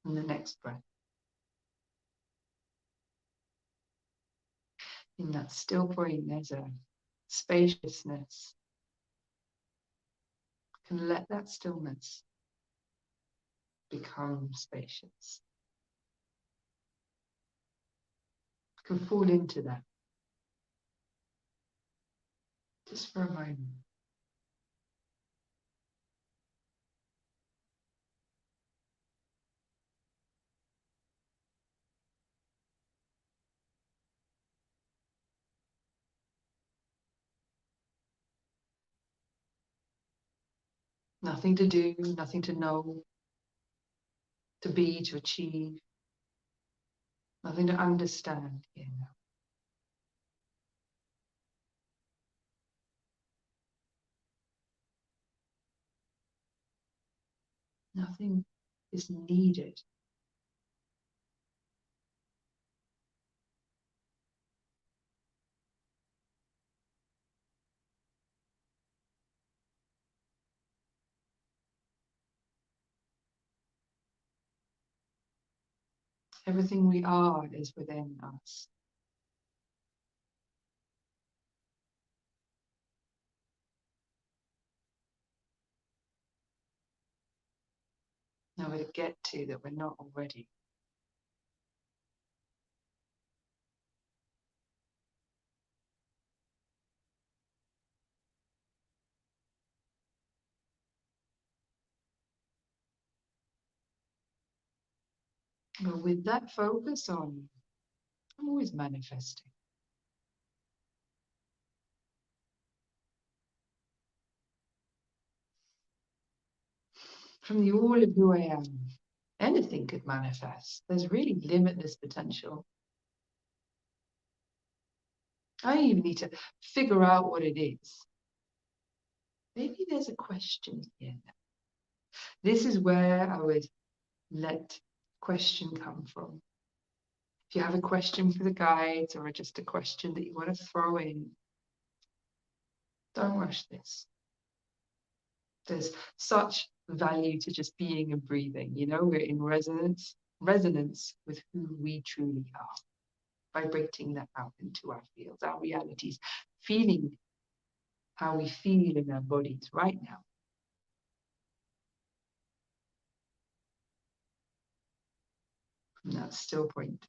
and the next breath. In that still point, there's a spaciousness. You can let that stillness become spacious. You can fall into that just for a moment. Nothing to do, nothing to know, to be, to achieve, nothing to understand here now. Nothing is needed. Everything we are is within us. Nowhere to get to that we're not already. But with that focus on, I'm always manifesting. From the all of who I am, anything could manifest. There's really limitless potential. I don't even need to figure out what it is. Maybe there's a question here. This is where I would let question come from. If you have a question for the guides or just a question that you want to throw in, don't rush this. There's such value to just being and breathing. You know, we're in resonance with who we truly are, vibrating that out into our fields, our realities, feeling how we feel in our bodies right now. From that still point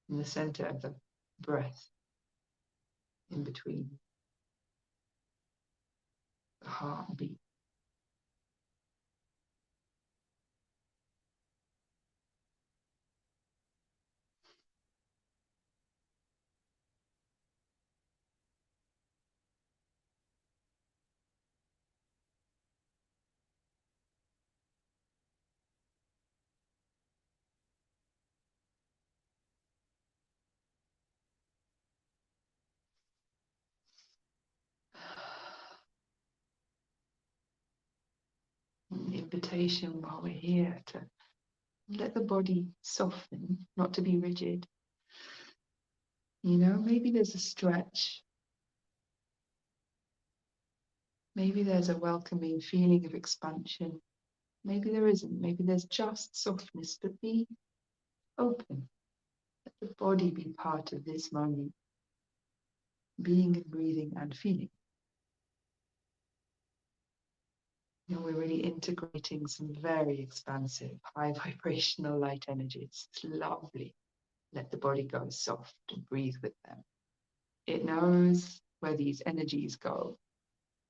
in the center of the breath, in between the heartbeat. An invitation while we're here to let the body soften, not to be rigid. You know, maybe there's a stretch. Maybe there's a welcoming feeling of expansion. Maybe there isn't. Maybe there's just softness, but be open. Let the body be part of this moment, being and breathing and feeling. You know, we're really integrating some very expansive, high vibrational light energies. It's lovely. Let the body go soft and breathe with them. It knows where these energies go,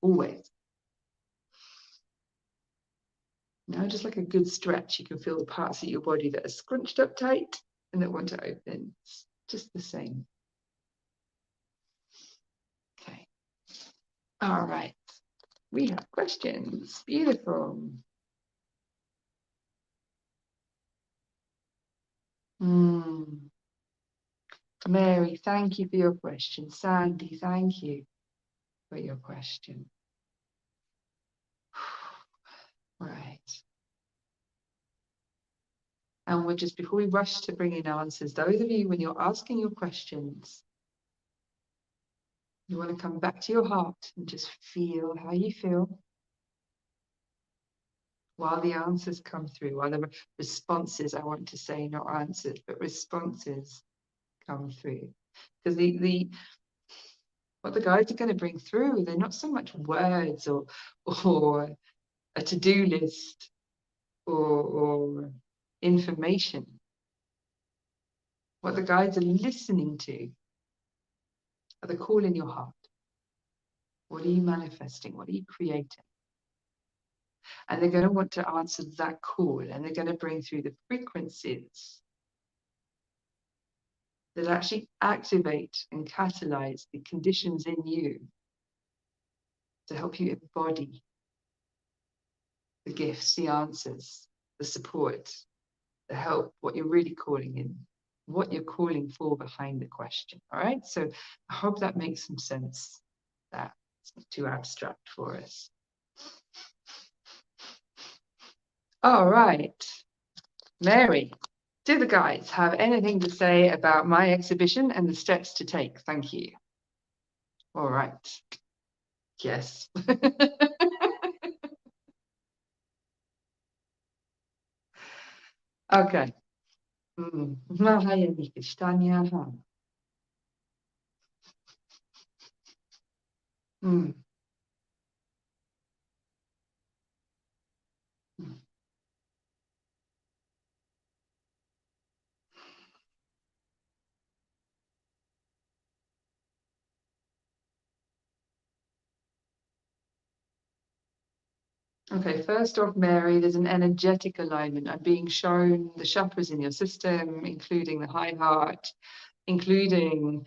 always. Now, just like a good stretch, you can feel the parts of your body that are scrunched up tight and that want to open. It's just the same. Okay. All right. We have questions. Beautiful. Mary, thank you for your question. Sandy, thank you for your question. Right. And we're just, before we rush to bring in answers, those of you, when you're asking your questions, you want to come back to your heart and just feel how you feel while the answers come through, while the responses, I want to say, not answers, but responses come through. Because what the guides are going to bring through, they're not so much words or a to-do list or information. What the guides are listening to are the call in your heart. What are you manifesting? What are you creating? And they're going to want to answer that call, and they're going to bring through the frequencies that actually activate and catalyze the conditions in you to help you embody the gifts, the answers, the support, the help, what you're really calling in, what you're calling for behind the question. All right, so I hope that makes some sense. That's not too abstract for us. All right, Mary, do the guides have anything to say about my exhibition and the steps to take? Thank you. All right. Yes. Okay. Okay, first off, Mary, there's an energetic alignment. I'm being shown the chakras in your system, including the high heart, including,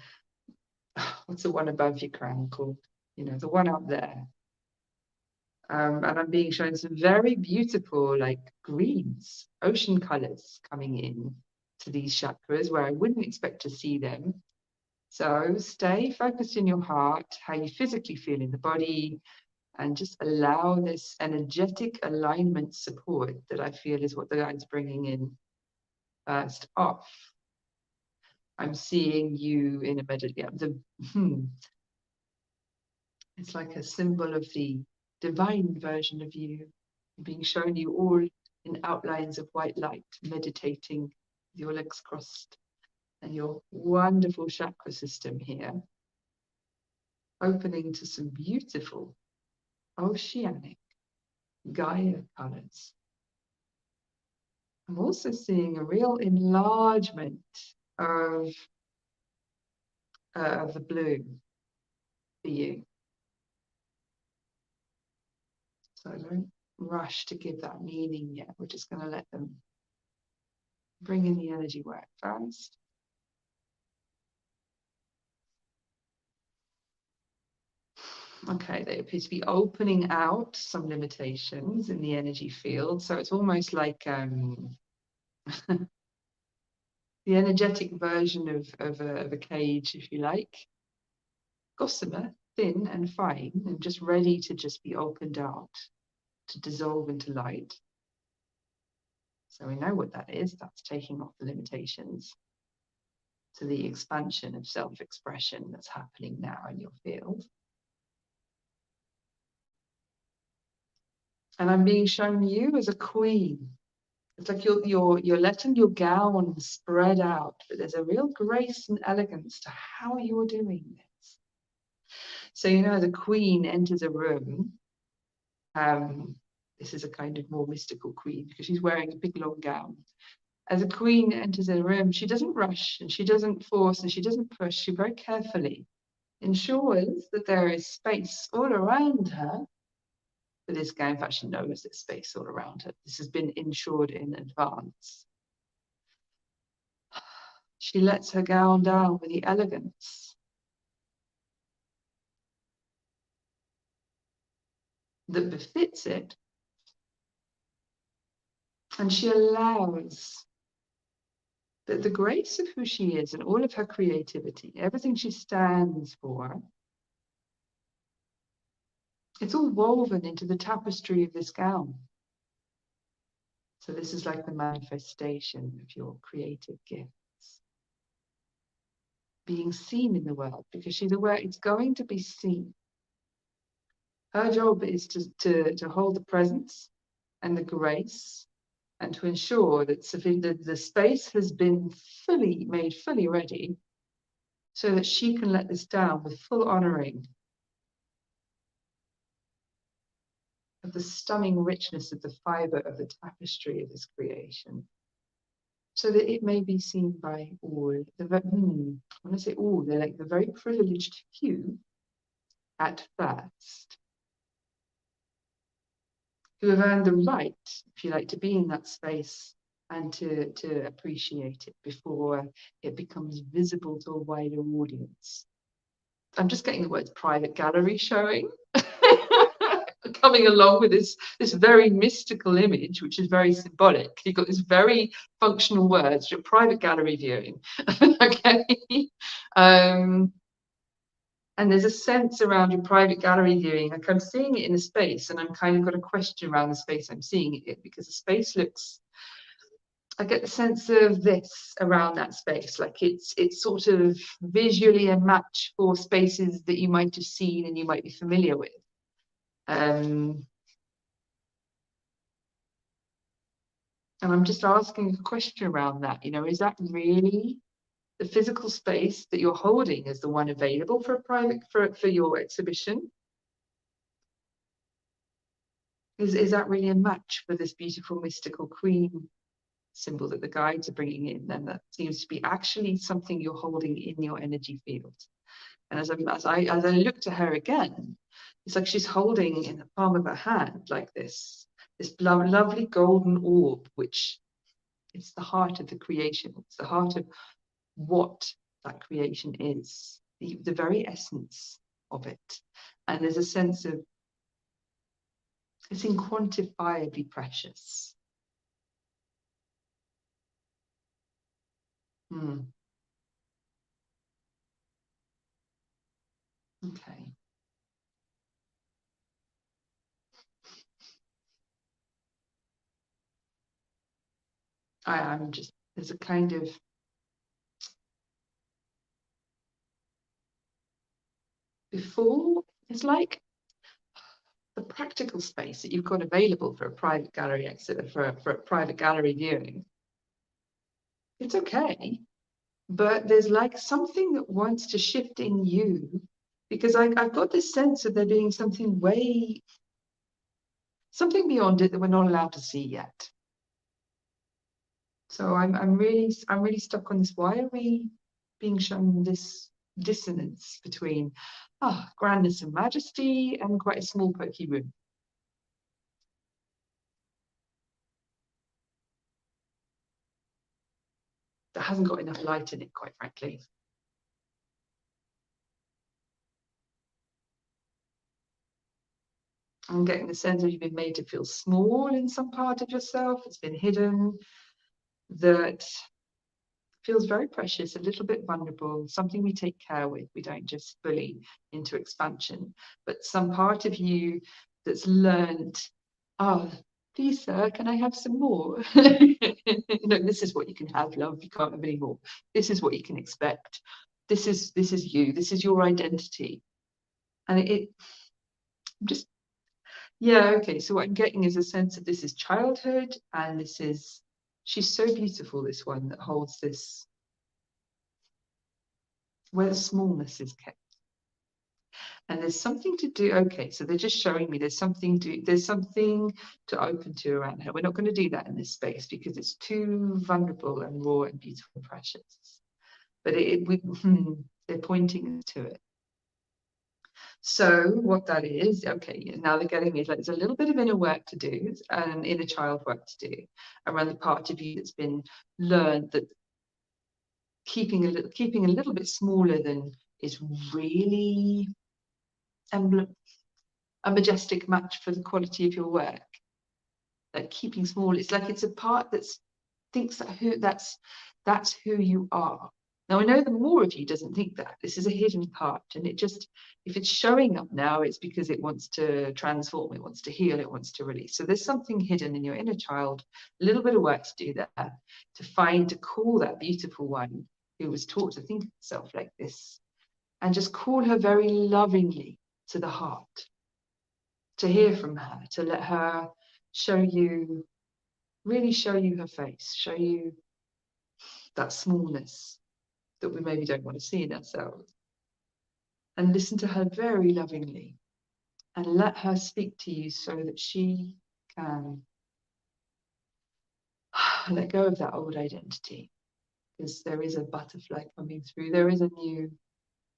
what's the one above your crown called? You know, the one up there. And I'm being shown some very beautiful, like greens, ocean colors coming in to these chakras where I wouldn't expect to see them. So stay focused in your heart, how you physically feel in the body, and just allow this energetic alignment support that I feel is what the guide's bringing in first off. I'm seeing you in a it's like a symbol of the divine version of you, being shown you all in outlines of white light, meditating with your legs crossed and your wonderful chakra system here, opening to some beautiful oceanic Gaia colors. I'm also seeing a real enlargement of the blue for you. So don't rush to give that meaning yet. We're just going to let them bring in the energy work first. Okay, they appear to be opening out some limitations in the energy field. So it's almost like the energetic version of a cage, if you like. Gossamer, thin and fine, and just ready to just be opened out, to dissolve into light. So we know what that is. That's taking off the limitations to the expansion of self-expression that's happening now in your field. And I'm being shown you as a queen. It's like you're letting your gown spread out, but there's a real grace and elegance to how you're doing this. So, you know, as a queen enters a room, this is a kind of more mystical queen because she's wearing a big long gown. As a queen enters a room, she doesn't rush and she doesn't force and she doesn't push. She very carefully ensures that there is space all around her. For this gown, in fact, she knows there's space all around her. This has been ensured in advance. She lets her gown down with the elegance that befits it. And she allows that the grace of who she is and all of her creativity, everything she stands for, it's all woven into the tapestry of this gown. So this is like the manifestation of your creative gifts being seen in the world, because she's aware it's going to be seen. Her job is to hold the presence and the grace, and to ensure that the space has been made fully ready, so that she can let this down with full honoring of the stunning richness of the fiber of the tapestry of this creation, so that it may be seen by all. When I say all, they're like the very privileged few at first, who have earned the right, if you like, to be in that space and to appreciate it before it becomes visible to a wider audience. I'm just getting the words private gallery showing. Coming along with this very mystical image, which is very symbolic. You've got this very functional words, your private gallery viewing. Okay. And there's a sense around your private gallery viewing, like I'm seeing it in a space, and I'm kind of got a question around the space I'm seeing it in, because the space looks, I get the sense of this around that space, like it's sort of visually a match for spaces that you might have seen and you might be familiar with. And I'm just asking a question around that, is that really the physical space that you're holding as the one available for a private, for your exhibition? Is that really a match for this beautiful mystical queen symbol that the guides are bringing in? And that seems to be actually something you're holding in your energy field. And as I look to her again, it's like she's holding in the palm of her hand like this lovely golden orb, which it's the heart of the creation. It's the heart of what that creation is, the very essence of it. And there's a sense of it's inquantifiably precious. Okay. I'm just, there's a kind of, before, it's like the practical space that you've got available for a private gallery exit, for a private gallery viewing. It's okay, but there's like something that wants to shift in you, because I've got this sense of there being something beyond it that we're not allowed to see yet. So I'm really stuck on this. Why are we being shown this dissonance between grandness and majesty and quite a small pokey room? That hasn't got enough light in it, quite frankly. I'm getting the sense that you've been made to feel small in some part of yourself. It's been hidden. That feels very precious, a little bit vulnerable, something we take care with. We don't just bully into expansion, but some part of you that's learned, please, sir, can I have some more? This is what you can have, love. You can't have any more. This is what you can expect. This is you. This is your identity. And just, yeah, okay. So what I'm getting is a sense that this is childhood, and she's so beautiful, this one that holds this, where the smallness is kept. And there's something to do. Okay, so they're just showing me there's something to open to around her. We're not going to do that in this space because it's too vulnerable and raw and beautiful and precious. But they're pointing to it. So what that is, okay, now they're getting me, there's a little bit of inner work to do, and inner child work to do around the part of you that's been learned that keeping a little bit smaller than is really a majestic match for the quality of your work. Like keeping small, it's like it's a part that thinks that that's who you are. Now, I know the more of you doesn't think that. This is a hidden part, and it just, if it's showing up now, it's because it wants to transform, it wants to heal, it wants to release. So there's something hidden in your inner child, a little bit of work to do there, to call that beautiful one who was taught to think of herself like this, and just call her very lovingly to the heart, to hear from her, to let her show you, really show you her face, show you that smallness that we maybe don't want to see in ourselves. And listen to her very lovingly and let her speak to you so that she can let go of that old identity. Because there is a butterfly coming through. There is a new,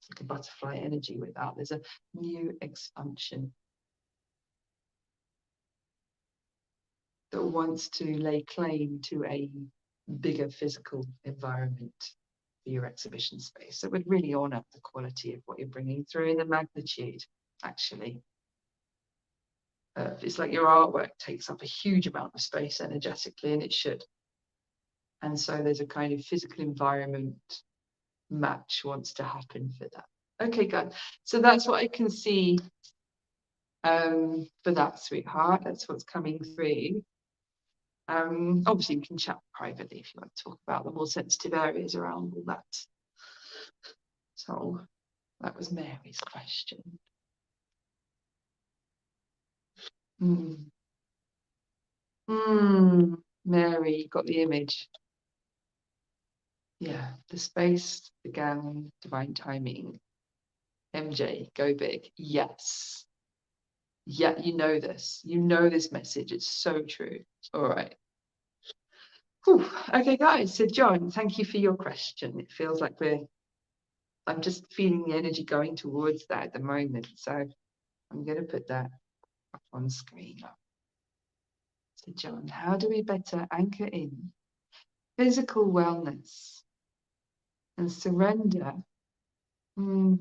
it's like a butterfly energy with that. There's a new expansion that wants to lay claim to a bigger physical environment for your exhibition space. So it would really honor the quality of what you're bringing through and the magnitude, actually. It's like your artwork takes up a huge amount of space energetically, and it should. And so there's a kind of physical environment match wants to happen for that. Okay, good. So that's what I can see for that, sweetheart. That's what's coming through. Obviously, we can chat privately if you want to talk about the more sensitive areas around all that. So that was Mary's question. Mary, you got the image. Yeah, the space began, divine timing. MJ, go big. Yes. Yeah, you know this. You know this message. It's so true. All right. Whew. Okay, guys. So, John, thank you for your question. It feels like I'm just feeling the energy going towards that at the moment. So, I'm going to put that up on screen. So, John, how do we better anchor in physical wellness and surrender for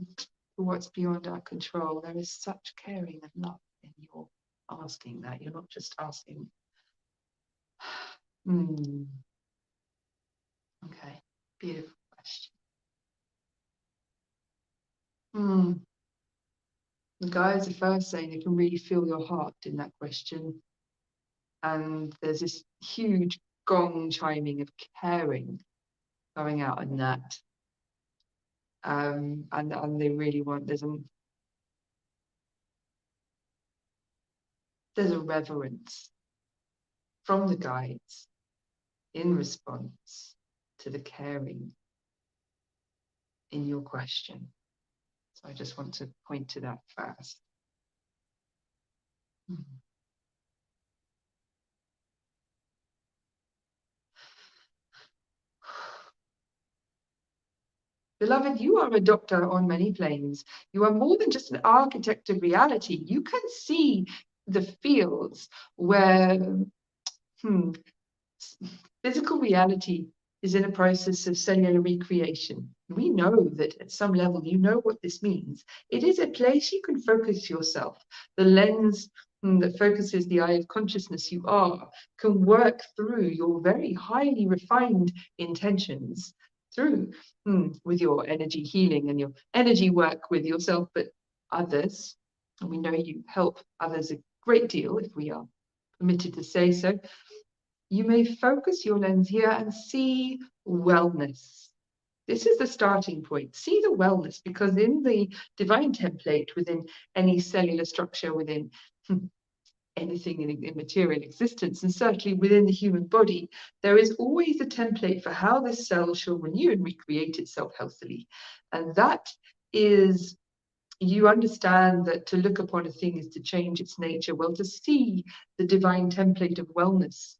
what's beyond our control? There is such caring and love in your asking that. You're not just asking. Okay, beautiful question. The guys are first saying they can really feel your heart in that question. And there's this huge gong chiming of caring going out in that. And they really want, there's a reverence from the guides in response to the caring in your question. So I just want to point to that first. Beloved, you are a doctor on many planes. You are more than just an architect of reality. You can see the fields where physical reality is in a process of cellular recreation. We know that at some level, you know what this means. It is a place you can focus yourself. The lens that focuses the eye of consciousness you are can work through your very highly refined intentions through with your energy healing and your energy work with yourself, but others. And we know you help others a great deal if we are permitted to say so. You may focus your lens here and see wellness. This is the starting point. See the wellness, because in the divine template, within any cellular structure, within anything in material existence, and certainly within the human body, there is always a template for how this cell shall renew and recreate itself healthily. And that is, you understand that to look upon a thing is to change its nature. Well, to see the divine template of wellness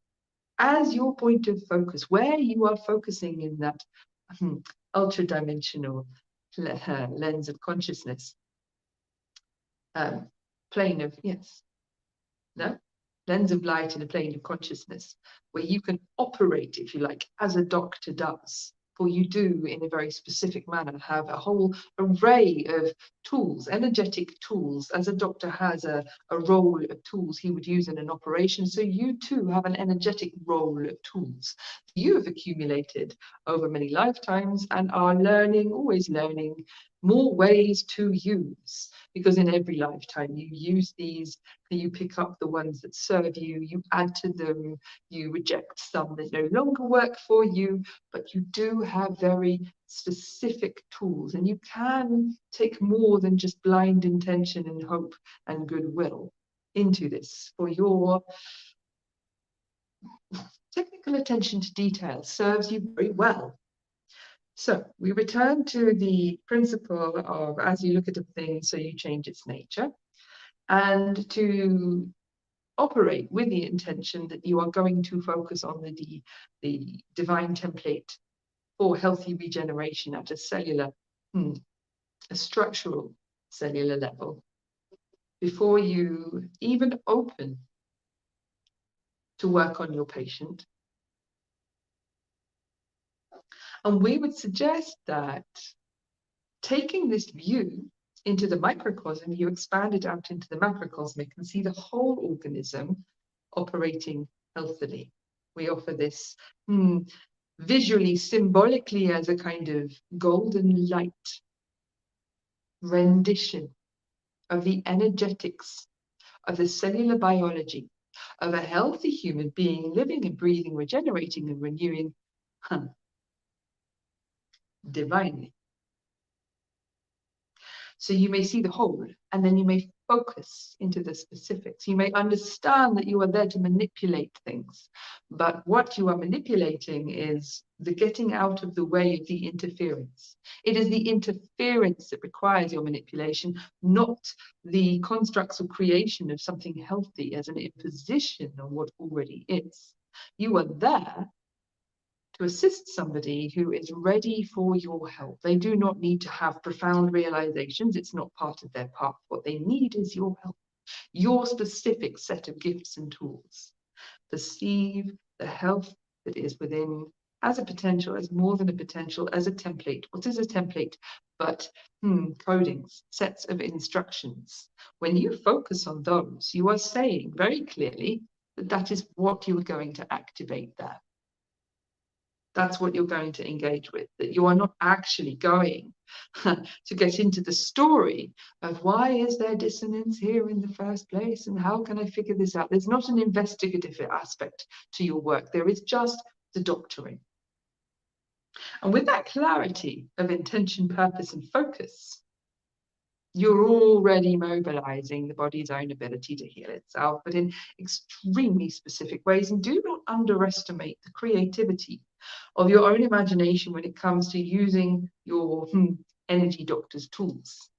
as your point of focus, where you are focusing in that ultra-dimensional lens of consciousness, plane of, lens of light in a plane of consciousness, where you can operate, if you like, as a doctor does, For you do, in a very specific manner, have a whole array of tools, energetic tools. As a doctor has a roll of tools he would use in an operation, so you too have an energetic roll of tools you have accumulated over many lifetimes and are learning, always learning, more ways to use. Because in every lifetime you use these, you pick up the ones that serve you, you add to them, you reject some that no longer work for you, but you do have very specific tools, and you can take more than just blind intention and hope and goodwill into this. For your technical attention to detail serves you very well. So we return to the principle of, as you look at a thing, so you change its nature, and to operate with the intention that you are going to focus on the divine template for healthy regeneration at a cellular, a structural cellular level, before you even open to work on your patient. And we would suggest that taking this view into the microcosm, you expand it out into the macrocosmic and see the whole organism operating healthily. We offer this visually, symbolically, as a kind of golden light rendition of the energetics of the cellular biology of a healthy human being living and breathing, regenerating and renewing divinely. So you may see the whole, and then you may focus into the specifics. You may understand that you are there to manipulate things, but what you are manipulating is the getting out of the way of the interference. It is the interference that requires your manipulation, not the constructs or creation of something healthy as an imposition on what already is. You are there to assist somebody who is ready for your help. They do not need to have profound realizations. It's not part of their path. What they need is your help, your specific set of gifts and tools. Perceive the health that is within as a potential, as more than a potential, as a template. What is a template? But codings, sets of instructions. When you focus on those, you are saying very clearly that that is what you are going to activate there. That's what you're going to engage with, that you are not actually going to get into the story of why is there dissonance here in the first place and how can I figure this out. There's not an investigative aspect to your work. There is just the doctoring. And with that clarity of intention, purpose, and focus, you're already mobilizing the body's own ability to heal itself, but in extremely specific ways. And do not underestimate the creativity of your own imagination when it comes to using your energy doctor's tools.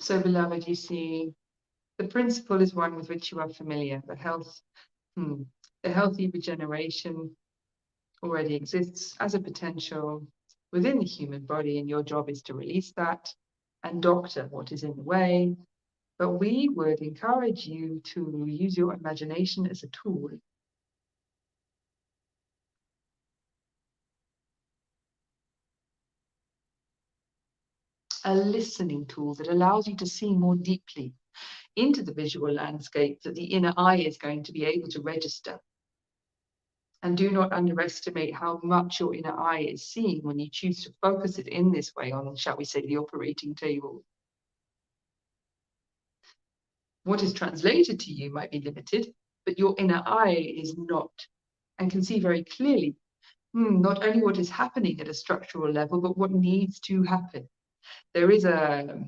So, beloved, you see, the principle is one with which you are familiar. The healthy regeneration already exists as a potential within the human body, and your job is to release that and doctor what is in the way. But we would encourage you to use your imagination as a tool. A listening tool that allows you to see more deeply into the visual landscape that the inner eye is going to be able to register. And do not underestimate how much your inner eye is seeing when you choose to focus it in this way on, shall we say, the operating table. What is translated to you might be limited, but your inner eye is not, and can see very clearly not only what is happening at a structural level, but what needs to happen. There is a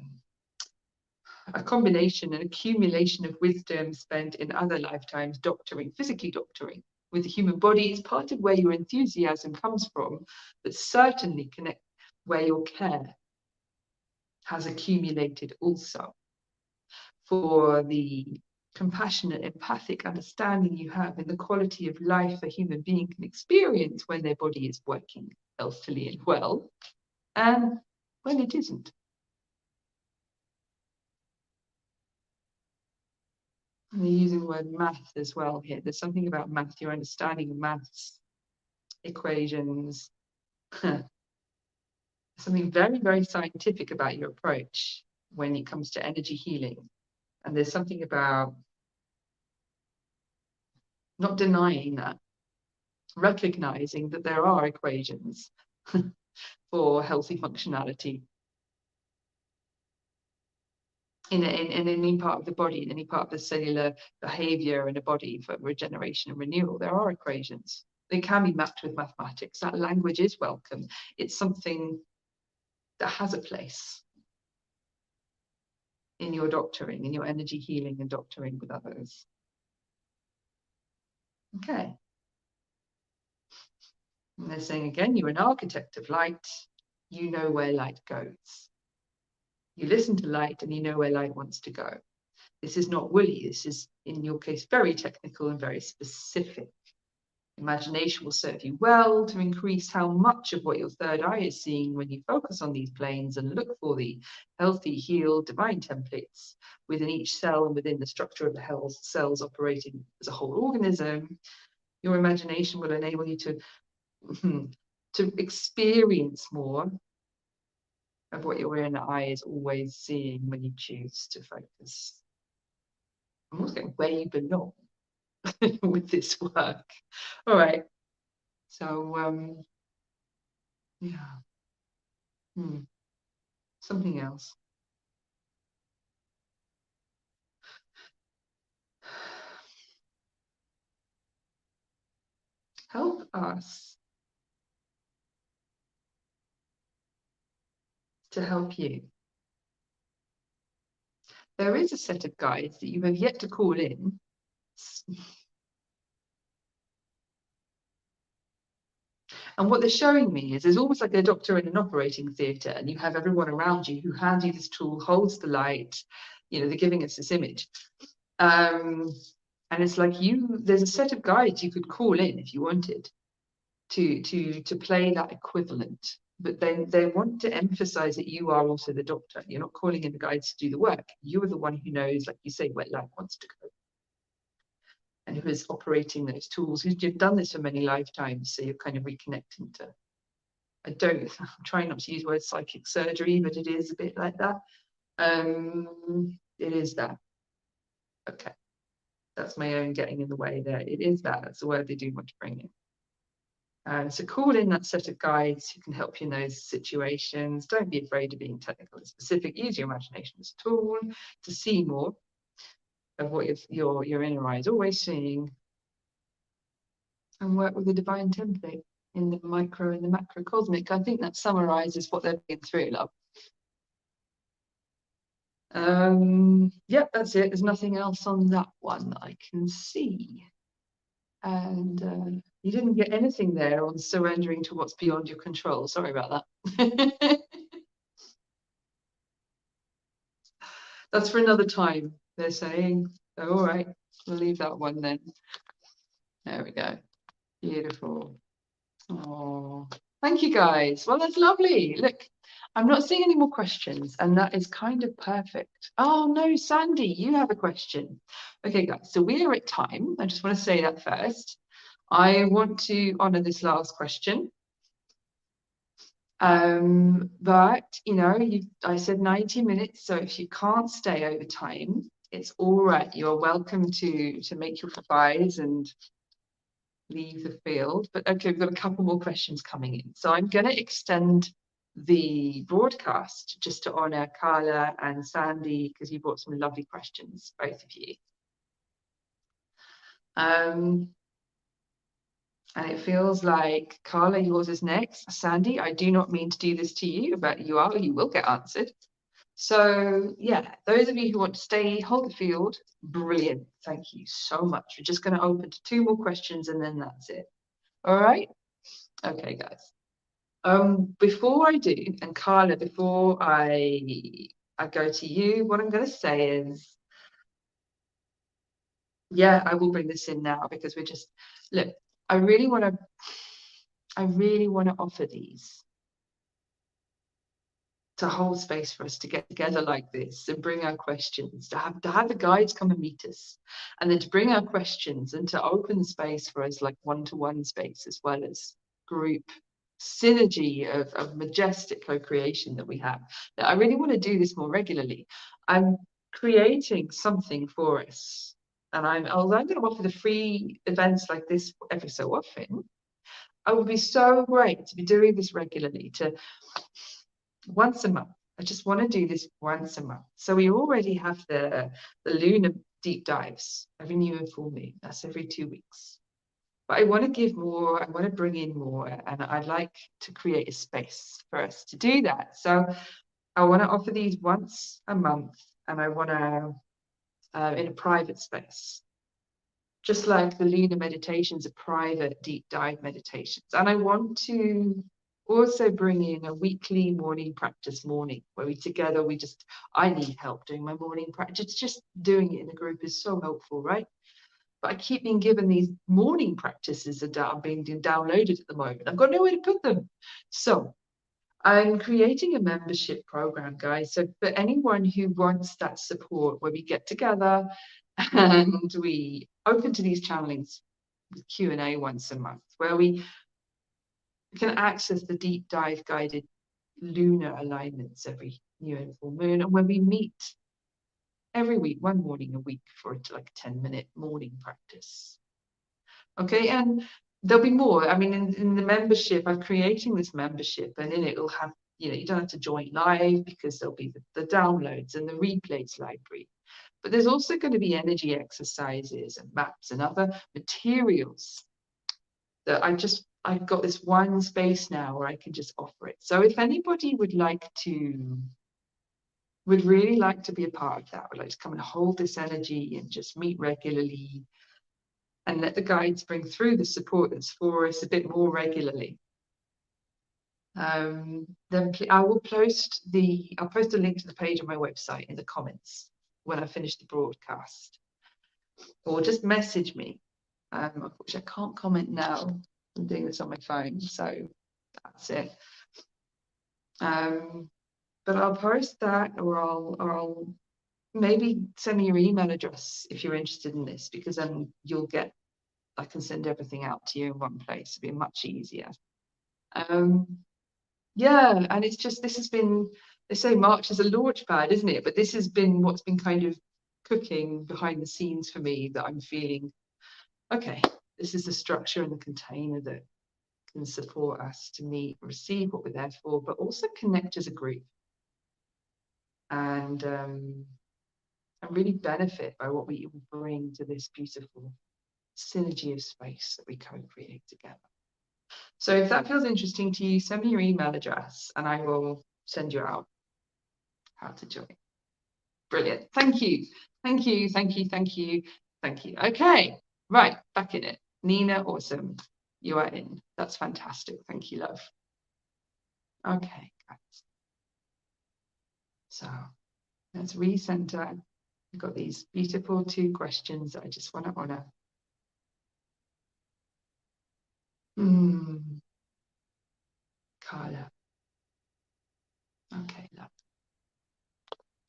combination, an accumulation of wisdom spent in other lifetimes doctoring, physically doctoring with the human body. It's part of where your enthusiasm comes from, but certainly connect where your care has accumulated also for the compassionate, empathic understanding you have in the quality of life a human being can experience when their body is working healthily and well, and when it isn't. And they're using the word math as well here. There's something about math, your understanding of maths, equations, something very, very scientific about your approach when it comes to energy healing. And there's something about not denying that, recognizing that there are equations for healthy functionality in any part of the body, in any part of the cellular behavior in a body for regeneration and renewal. There are equations. They can be mapped with mathematics. That language is welcome. It's something that has a place in your doctoring, in your energy healing and doctoring with others. Okay. And they're saying again, you're an architect of light. You know where light goes. You listen to light and you know where light wants to go. This is not woolly. This is, in your case, very technical and very specific. Imagination will serve you well to increase how much of what your third eye is seeing when you focus on these planes and look for the healthy, healed, divine templates within each cell and within the structure of the cells operating as a whole organism. Your imagination will enable you to experience more of what your inner eye is always seeing when you choose to focus. I'm also going where you belong with this work. All right. So, yeah. Something else. Help us to help you. There is a set of guides that you have yet to call in. And what they're showing me is there's almost like a doctor in an operating theatre, and you have everyone around you who hands you this tool, holds the light. You know, they're giving us this image. And it's like there's a set of guides you could call in if you wanted to play that equivalent. But then they want to emphasize that you are also the doctor. You're not calling in the guides to do the work. You're the one who knows, like you say, where light wants to go. And who is operating those tools. You've done this for many lifetimes, so you're kind of reconnecting to. I'm trying not to use the word psychic surgery, but it is a bit like that. It is that. Okay. That's my own getting in the way there. It is that. That's the word they do want to bring in. So call in that set of guides who can help you in those situations. Don't be afraid of being technical and specific. Use your imagination as a tool to see more of what your inner eye is always seeing, and work with the divine template in the micro and the macrocosmic. I think that summarizes what they're being through, love. Yep, that's it. There's nothing else on that one that I can see. And you didn't get anything there on surrendering to what's beyond your control. Sorry about that. That's for another time, they're saying. So, all right, we'll leave that one then. There we go. Beautiful. Oh, thank you guys. Well, that's lovely. Look, I'm not seeing any more questions, and that is kind of perfect. Oh no, Sandy, you have a question. Okay, guys, so we are at time. I just want to say that first. I want to honor this last question. But you know, I said 90 minutes, so if you can't stay over time, it's all right. You're welcome to make your goodbyes and leave the field. But okay, we've got a couple more questions coming in. So I'm going to extend the broadcast just to honor Carla and Sandy, because you brought some lovely questions, both of you. And it feels like, Carla, yours is next. Sandy, I do not mean to do this to you, but you will get answered. So yeah, those of you who want to stay, hold the field, brilliant. Thank you so much. We're just going to open to 2 more questions and then that's it. All right. Okay, guys. Before I do, and Carla, before I go to you, what I'm going to say is Yeah, I will bring this in now because we're just, look, I really want to offer these to hold space for us to get together like this and bring our questions, to have the guides come and meet us, and then to bring our questions and to open the space for us like one-to-one space as well as group synergy of majestic co-creation that we have. Now, I really want to do this more regularly. I'm creating something for us, and although I'm going to offer the free events like this every so often, I would be so great to be doing this regularly, to once a month. I just want to do this once a month. So we already have the lunar deep dives every new and full moon. That's every 2 weeks. But I want to give more, I want to bring in more, and I'd like to create a space for us to do that. So I want to offer these once a month, and I want to, in a private space, just like the lunar meditations are private deep dive meditations. And I want to also bring in a weekly morning practice morning where I need help doing my morning practice. Just doing it in a group is so helpful, right? But I keep being given these morning practices that are being downloaded at the moment. I've got nowhere to put them. So I'm creating a membership program, guys. So for anyone who wants that support, where we get together and we open to these channelings with Q&A once a month, where we can access the deep dive guided lunar alignments every new and full moon, and when we meet every week, one morning a week for like a 10-minute morning practice. Okay, and there'll be more. I mean, in the membership, I'm creating this membership, and in it will have, you don't have to join live because there'll be the downloads and the replays library. But there's also going to be energy exercises and maps and other materials that I've got this one space now where I can just offer it. So if anybody would really like to be a part of that, would like to come and hold this energy and just meet regularly and let the guides bring through the support that's for us a bit more regularly, then I'll post a link to the page on my website in the comments when I finish the broadcast, or just message me. Unfortunately, I can't comment now. I'm doing this on my phone, so that's it. But I'll post that, or I'll maybe send me your email address if you're interested in this, because then I can send everything out to you in one place. It'll be much easier. Yeah, and it's just, this has been, they say March is a launch pad, isn't it? But this has been what's been kind of cooking behind the scenes for me, that I'm feeling, okay, this is the structure and the container that can support us to meet, receive what we're there for, but also connect as a group and really benefit by what we bring to this beautiful synergy of space that we co-create together. So if that feels interesting to you, send me your email address and I will send you out how to join. Brilliant. Thank you. Thank you. Thank you. Thank you. Thank you. Okay. Right. Back in it. Nina, awesome. You are in. That's fantastic. Thank you, love. Okay, guys. So let's recenter. We've got these beautiful 2 questions that I just want to honor. Carla. Okay, love.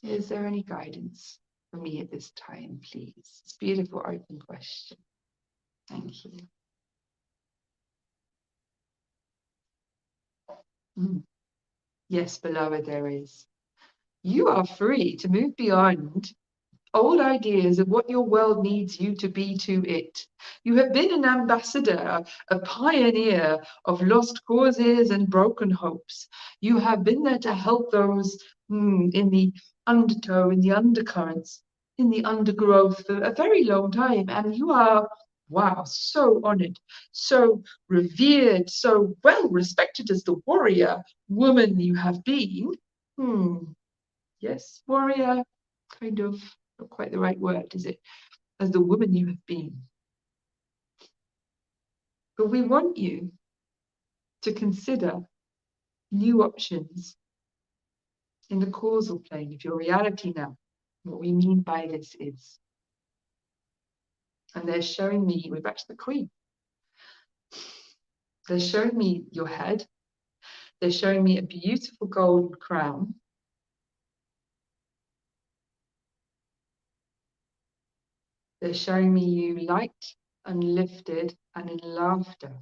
Is there any guidance for me at this time, please? It's a beautiful open question. Thank you. Yes, beloved, there is. You are free to move beyond old ideas of what your world needs you to be to it. You have been an ambassador, a pioneer of lost causes and broken hopes. You have been there to help those in the undertow, in the undercurrents, in the undergrowth for a very long time. And you are, wow, so honored, so revered, so well respected as the warrior woman you have been. Yes, warrior, kind of. Not quite the right word, is it? As the woman you have been. But we want you to consider new options in the causal plane of your reality now. What we mean by this is And they're showing me, we're back to the Queen. They're showing me your head. They're showing me a beautiful golden crown. They're showing me you light and lifted and in laughter.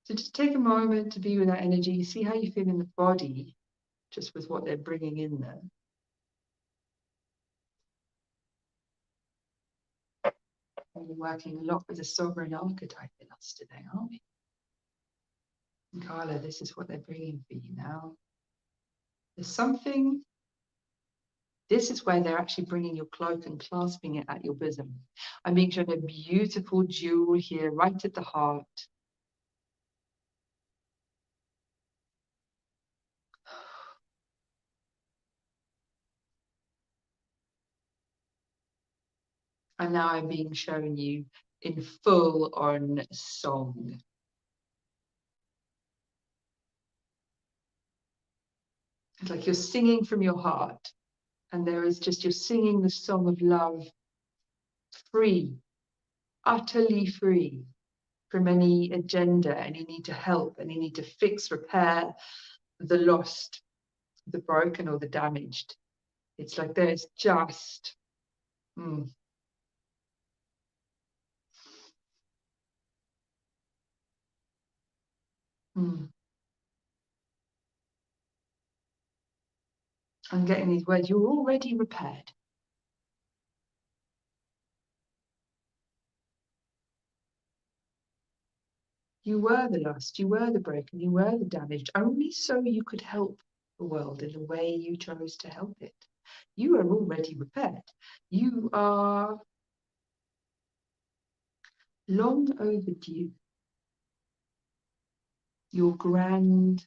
So just take a moment to be with that energy. See how you feel in the body, just with what they're bringing in there. And we're working a lot with the sovereign archetype in us today, aren't we? And Carla, this is what they're bringing for you now. There's something. This is where they're actually bringing your cloak and clasping it at your bosom. I'm being shown a beautiful jewel here, right at the heart. And now I'm being shown you in full on song. It's like you're singing from your heart. And there is just, you're singing the song of love, free, utterly free from any agenda, any need to help, any need to fix, repair the lost, the broken, or the damaged. It's like there's just and getting these words, you're already repaired. You were the lost, you were the broken, you were the damaged, only so you could help the world in the way you chose to help it. You are already repaired. You are long overdue. Your grand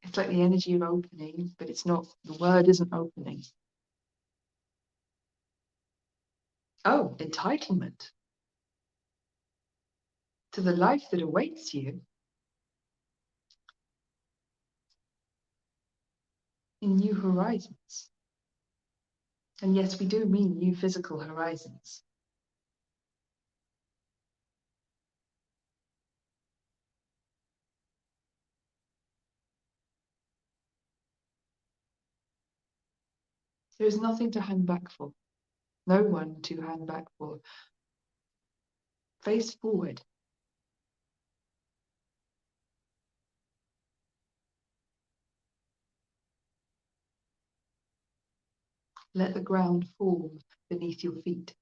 it's like the energy of opening, but it's not, the word isn't opening. Oh, entitlement to the life that awaits you in new horizons. And yes, we do mean new physical horizons. There is nothing to hang back for. No one to hang back for. Face forward. Let the ground fall beneath your feet.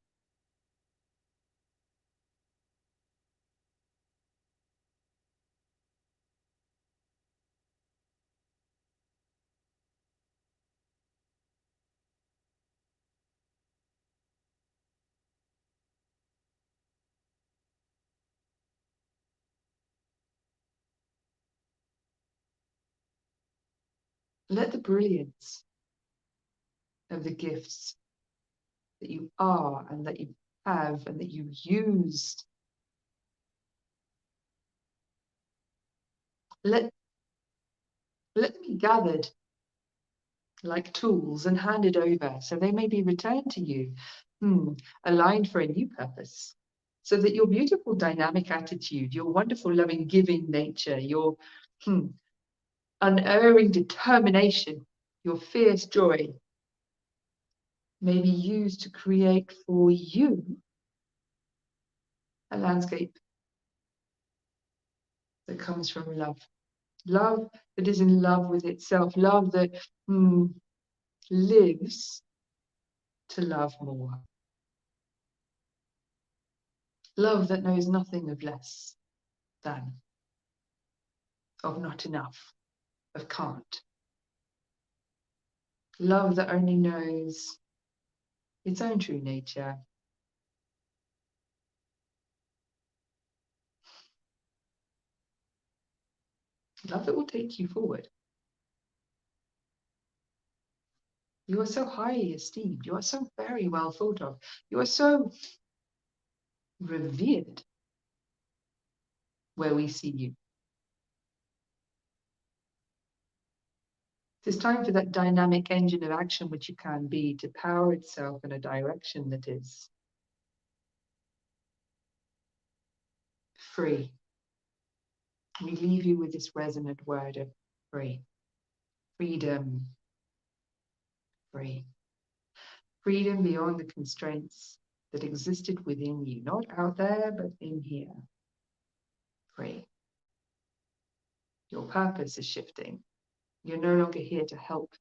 Let the brilliance of the gifts that you are and that you have and that you use, let them be gathered like tools and handed over so they may be returned to you, aligned for a new purpose. So that your beautiful dynamic attitude, your wonderful loving giving nature, your unerring determination, your fierce joy may be used to create for you a landscape that comes from love. Love that is in love with itself, love that lives to love more. Love that knows nothing of less than, of not enough, of can't. Love that only knows its own true nature. Love that will take you forward. You are so highly esteemed. You are so very well thought of. You are so revered. where we see you. It's time for that dynamic engine of action which you can be to power itself in a direction that is free. We leave you with this resonant word of free. Freedom. Free. Freedom beyond the constraints that existed within you, not out there, but in here. Free. Your purpose is shifting. You're no longer here to help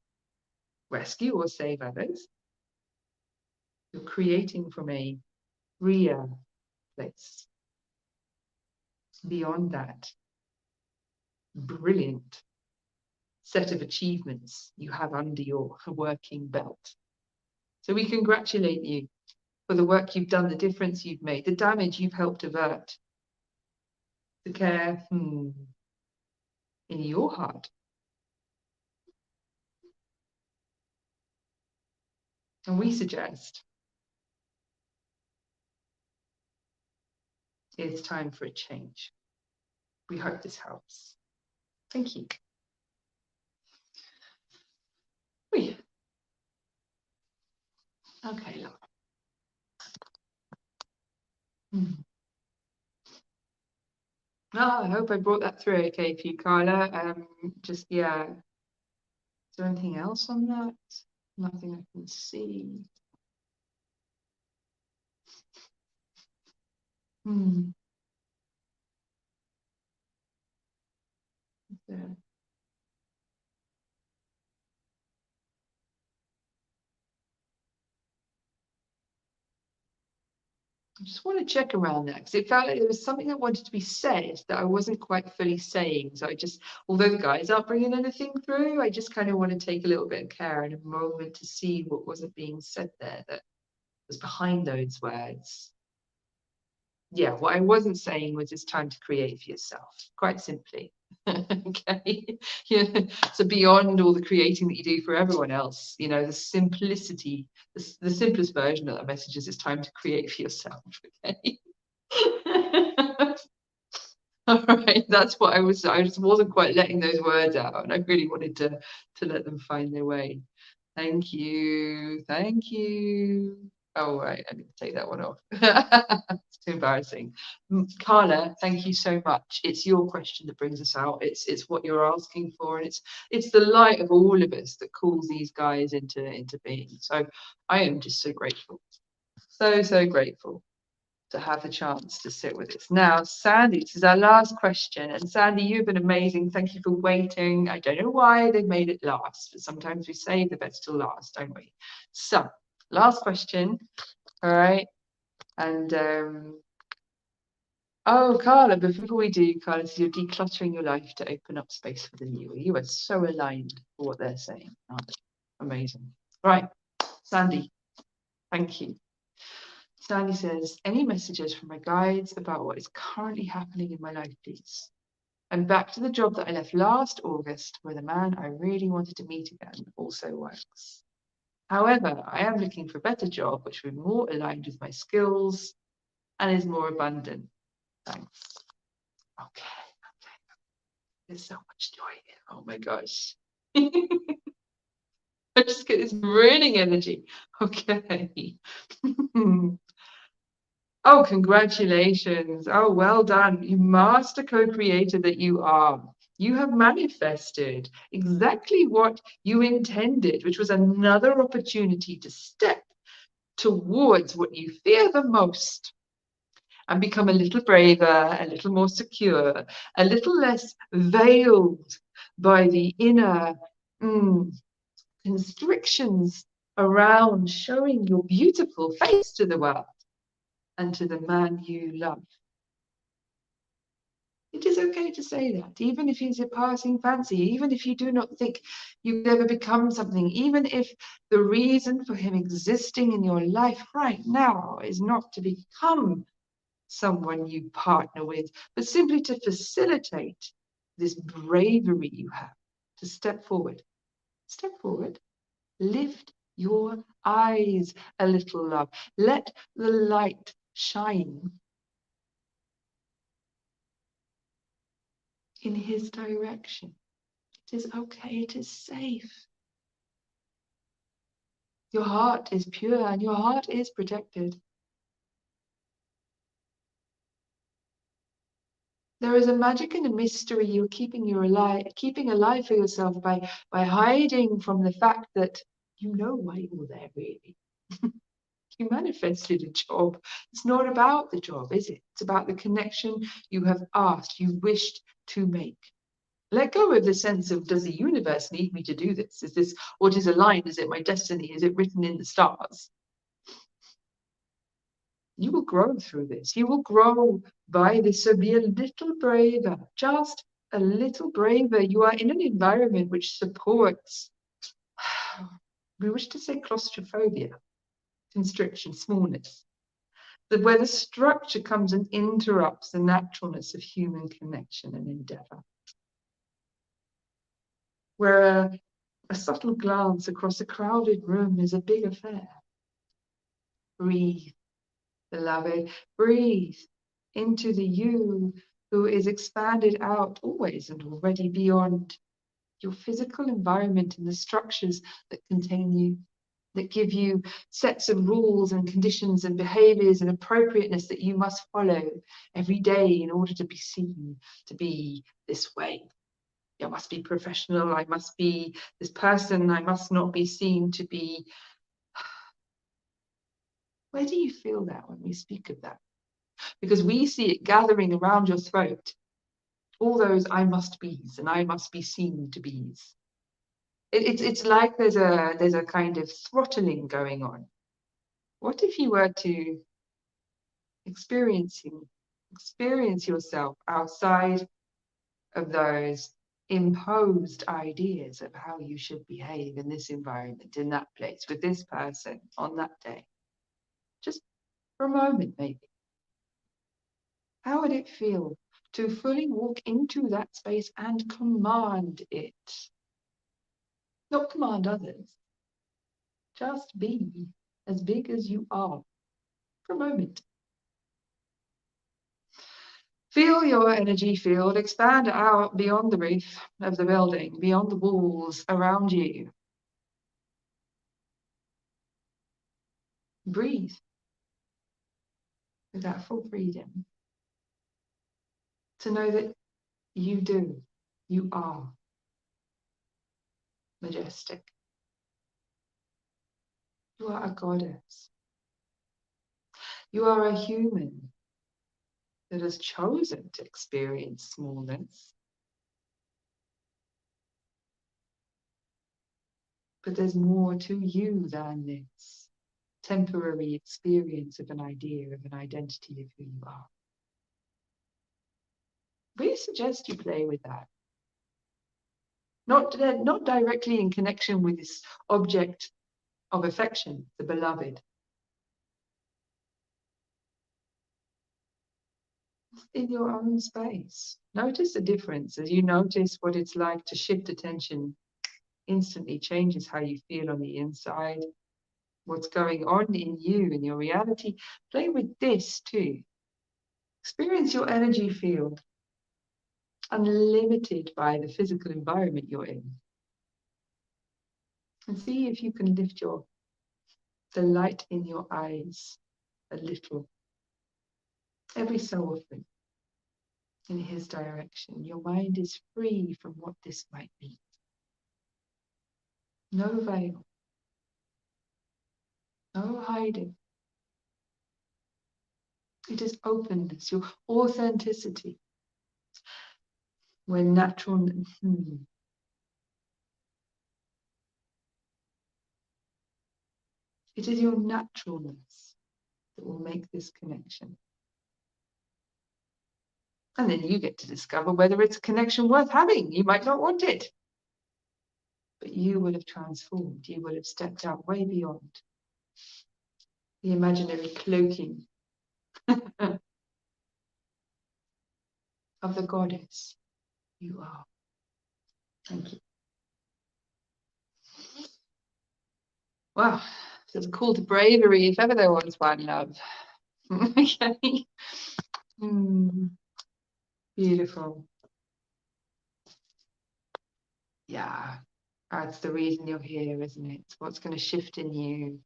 rescue or save others. You're creating from a freer place. Beyond that brilliant set of achievements you have under your working belt. So we congratulate you for the work you've done, the difference you've made, the damage you've helped avert, the care in your heart. And we suggest it's time for a change. We hope this helps. Thank you. Okay, look. Oh, I hope I brought that through okay for you, Carla. Yeah. Is there anything else on that? Nothing I can see. Yeah. I just want to check around that because it felt like there was something that wanted to be said that I wasn't quite fully saying. So although the guys aren't bringing anything through, I just kind of want to take a little bit of care and a moment to see what wasn't being said there that was behind those words. Yeah, what I wasn't saying was it's time to create for yourself, quite simply. Okay. Yeah. So beyond all the creating that you do for everyone else, the simplicity, the simplest version of that message is it's time to create for yourself. Okay. All right, that's what I just wasn't quite letting those words out, and I really wanted to let them find their way. Thank you. Thank you. Oh, right, I need to take that one off. It's too embarrassing. Carla, thank you so much. It's your question that brings us out. It's what you're asking for, and it's the light of all of us that calls these guys into being. So I am just so grateful. So grateful to have the chance to sit with us. Now, Sandy, this is our last question. And Sandy, you've been amazing. Thank you for waiting. I don't know why they've made it last, but sometimes we save the best till last, don't we? So, last question. All right. And oh, Carla, before we do, Carla, so you're decluttering your life to open up space for the new. You are so aligned for what they're saying. Amazing. Right, Sandy, thank you. Sandy says, any messages from my guides about what is currently happening in my life, please? I'm back to the job that I left last August, where the man I really wanted to meet again also works. However, I am looking for a better job, which will be more aligned with my skills and is more abundant. Thanks. Okay. There's so much joy here. Oh my gosh. I just get this burning energy. Okay. Oh, congratulations. Oh, well done. You master co-creator that you are. You have manifested exactly what you intended, which was another opportunity to step towards what you fear the most and become a little braver, a little more secure, a little less veiled by the inner constrictions around showing your beautiful face to the world and to the man you love. It is okay to say that, even if he's a passing fancy, even if you do not think you could ever become something, even if the reason for him existing in your life right now is not to become someone you partner with, but simply to facilitate this bravery you have to step forward. Step forward. Lift your eyes a little, love. Let the light shine. in his direction. It is okay, it is safe. Your heart is pure and your heart is protected. There is a magic and a mystery you're keeping alive for yourself by hiding from the fact that you know why you're there, really. You manifested a job. It's not about the job, is it? It's about the connection you have asked, you wished to make. Let go of the sense of, does the universe need me to do this? Is this what is aligned? Is it my destiny? Is it written in the stars? You will grow through this. You will grow by this. So be a little braver, just a little braver. You are in an environment which supports, we wish to say claustrophobia, constriction, smallness, where the structure comes and interrupts the naturalness of human connection and endeavor. Where a subtle glance across a crowded room is a big affair. Breathe, beloved, breathe into the you who is expanded out always and already beyond your physical environment and the structures that contain you, that give you sets of rules and conditions and behaviors and appropriateness that you must follow every day in order to be seen to be this way. I must be professional, I must be this person, I must not be seen to be. Where do you feel that when we speak of that? Because we see it gathering around your throat, all those I must be's and I must be seen to be's. It's like there's a kind of throttling going on. What if you were to experience yourself outside of those imposed ideas of how you should behave in this environment, in that place, with this person on that day? Just for a moment, maybe. How would it feel to fully walk into that space and command it? Not command others. Just be as big as you are for a moment. Feel your energy field expand out beyond the roof of the building, beyond the walls around you. Breathe with that full freedom to know that you are majestic. You are a goddess. You are a human that has chosen to experience smallness. But there's more to you than this temporary experience of an idea, of an identity of who you are. We suggest you play with that. Not directly in connection with this object of affection, the beloved. In your own space. Notice the difference as you notice what it's like to shift attention. Instantly changes how you feel on the inside. What's going on in you, in your reality. Play with this too. Experience your energy field, unlimited by the physical environment you're in. And see if you can lift the light in your eyes a little. Every so often, in his direction. Your mind is free from what this might be. No veil. No hiding. It is openness, your authenticity. When natural. It is your naturalness that will make this connection. And then you get to discover whether it's a connection worth having. You might not want it. But you will have transformed. You will have stepped out way beyond the imaginary cloaking of the goddess you are. Thank you. Wow, it's a call to bravery if ever there was one, love. Okay. Beautiful. Yeah, that's the reason you're here, isn't it? What's going to shift in you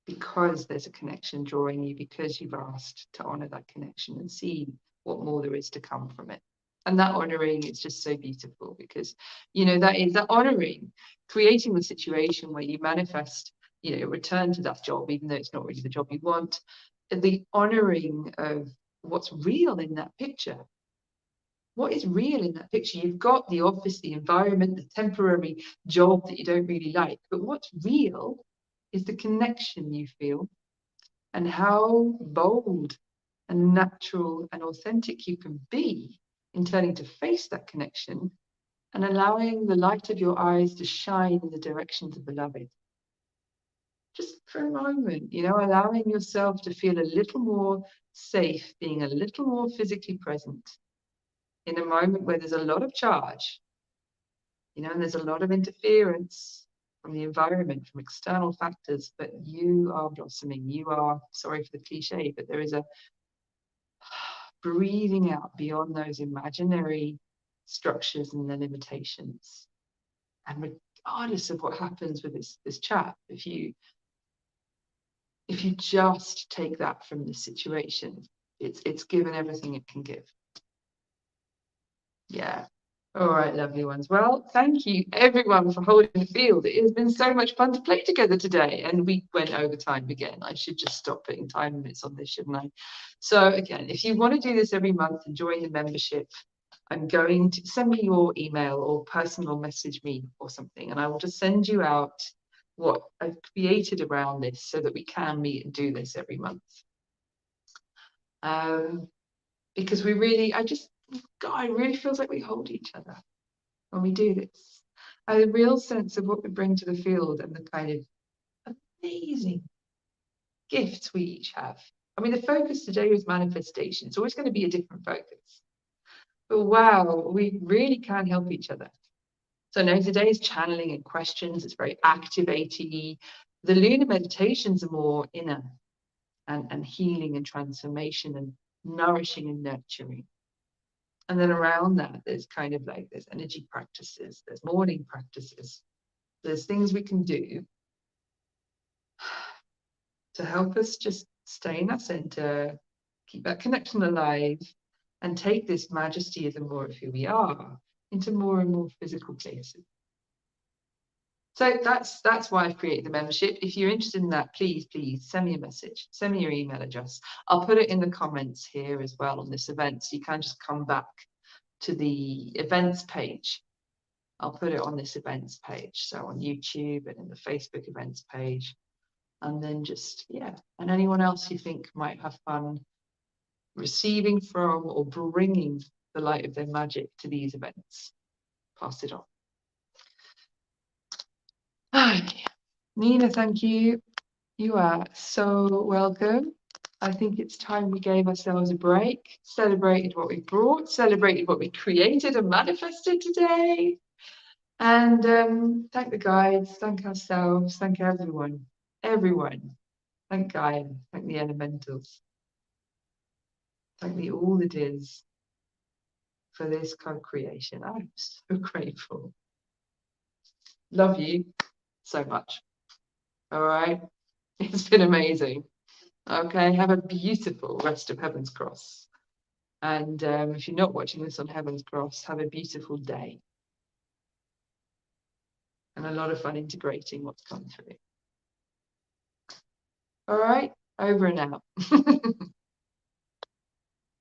because there's a connection drawing you, because you've asked to honor that connection and see what more there is to come from it. And that honoring is just so beautiful, because, you know, that honoring, creating the situation where you manifest, you know, return to that job, even though it's not really the job you want, the honoring of what's real in that picture. What is real in that picture? You've got the office, the environment, the temporary job that you don't really like, but what's real is the connection you feel, and how bold and natural and authentic you can be in turning to face that connection and allowing the light of your eyes to shine in the direction of the beloved. Just for a moment, you know, allowing yourself to feel a little more safe, being a little more physically present in a moment where there's a lot of charge, you know, and there's a lot of interference from the environment, from external factors, but you are blossoming. You are, sorry for the cliche, but there is a breathing out beyond those imaginary structures and the limitations. And regardless of what happens with this chat, if you just take that from this situation, it's given everything it can give. Yeah. All right, lovely ones. Well, thank you everyone for holding the field. It has been so much fun to play together today, and we went over time again. I should just stop putting time limits on this, shouldn't I? So again, if you want to do this every month and join the membership, I'm going to send me your email or personal message me or something, and I will just send you out what I've created around this so that we can meet and do this every month. Because we really, God, it really feels like we hold each other when we do this. I have a real sense of what we bring to the field and the kind of amazing gifts we each have. I mean, the focus today was manifestation. It's always going to be a different focus. But wow, we really can help each other. So now today's channeling and questions, it's very activating. The lunar meditations are more inner and healing and transformation and nourishing and nurturing. And then around that, there's kind of like there's energy practices, there's morning practices, there's things we can do to help us just stay in that center, keep that connection alive, and take this majesty of the more of who we are into more and more physical places. So that's why I've created the membership. If you're interested in that, please send me a message, send me your email address. I'll put it in the comments here as well on this event, so you can just come back to the events page. I'll put it on this events page, so on YouTube and in the Facebook events page. And then just, yeah, and anyone else you think might have fun receiving from or bringing the light of their magic to these events, pass it on. Nina, thank you. You are so welcome. I think it's time we gave ourselves a break, celebrated what we brought, celebrated what we created and manifested today. And thank the guides, thank ourselves, thank everyone. Thank Gaia, thank the elementals. Thank the all that is for this co-creation. I'm so grateful. Love you so much. All right. It's been amazing. Okay. Have a beautiful rest of Heaven's Cross. And if you're not watching this on Heaven's Cross, have a beautiful day. And a lot of fun integrating what's come through. All right. Over and out.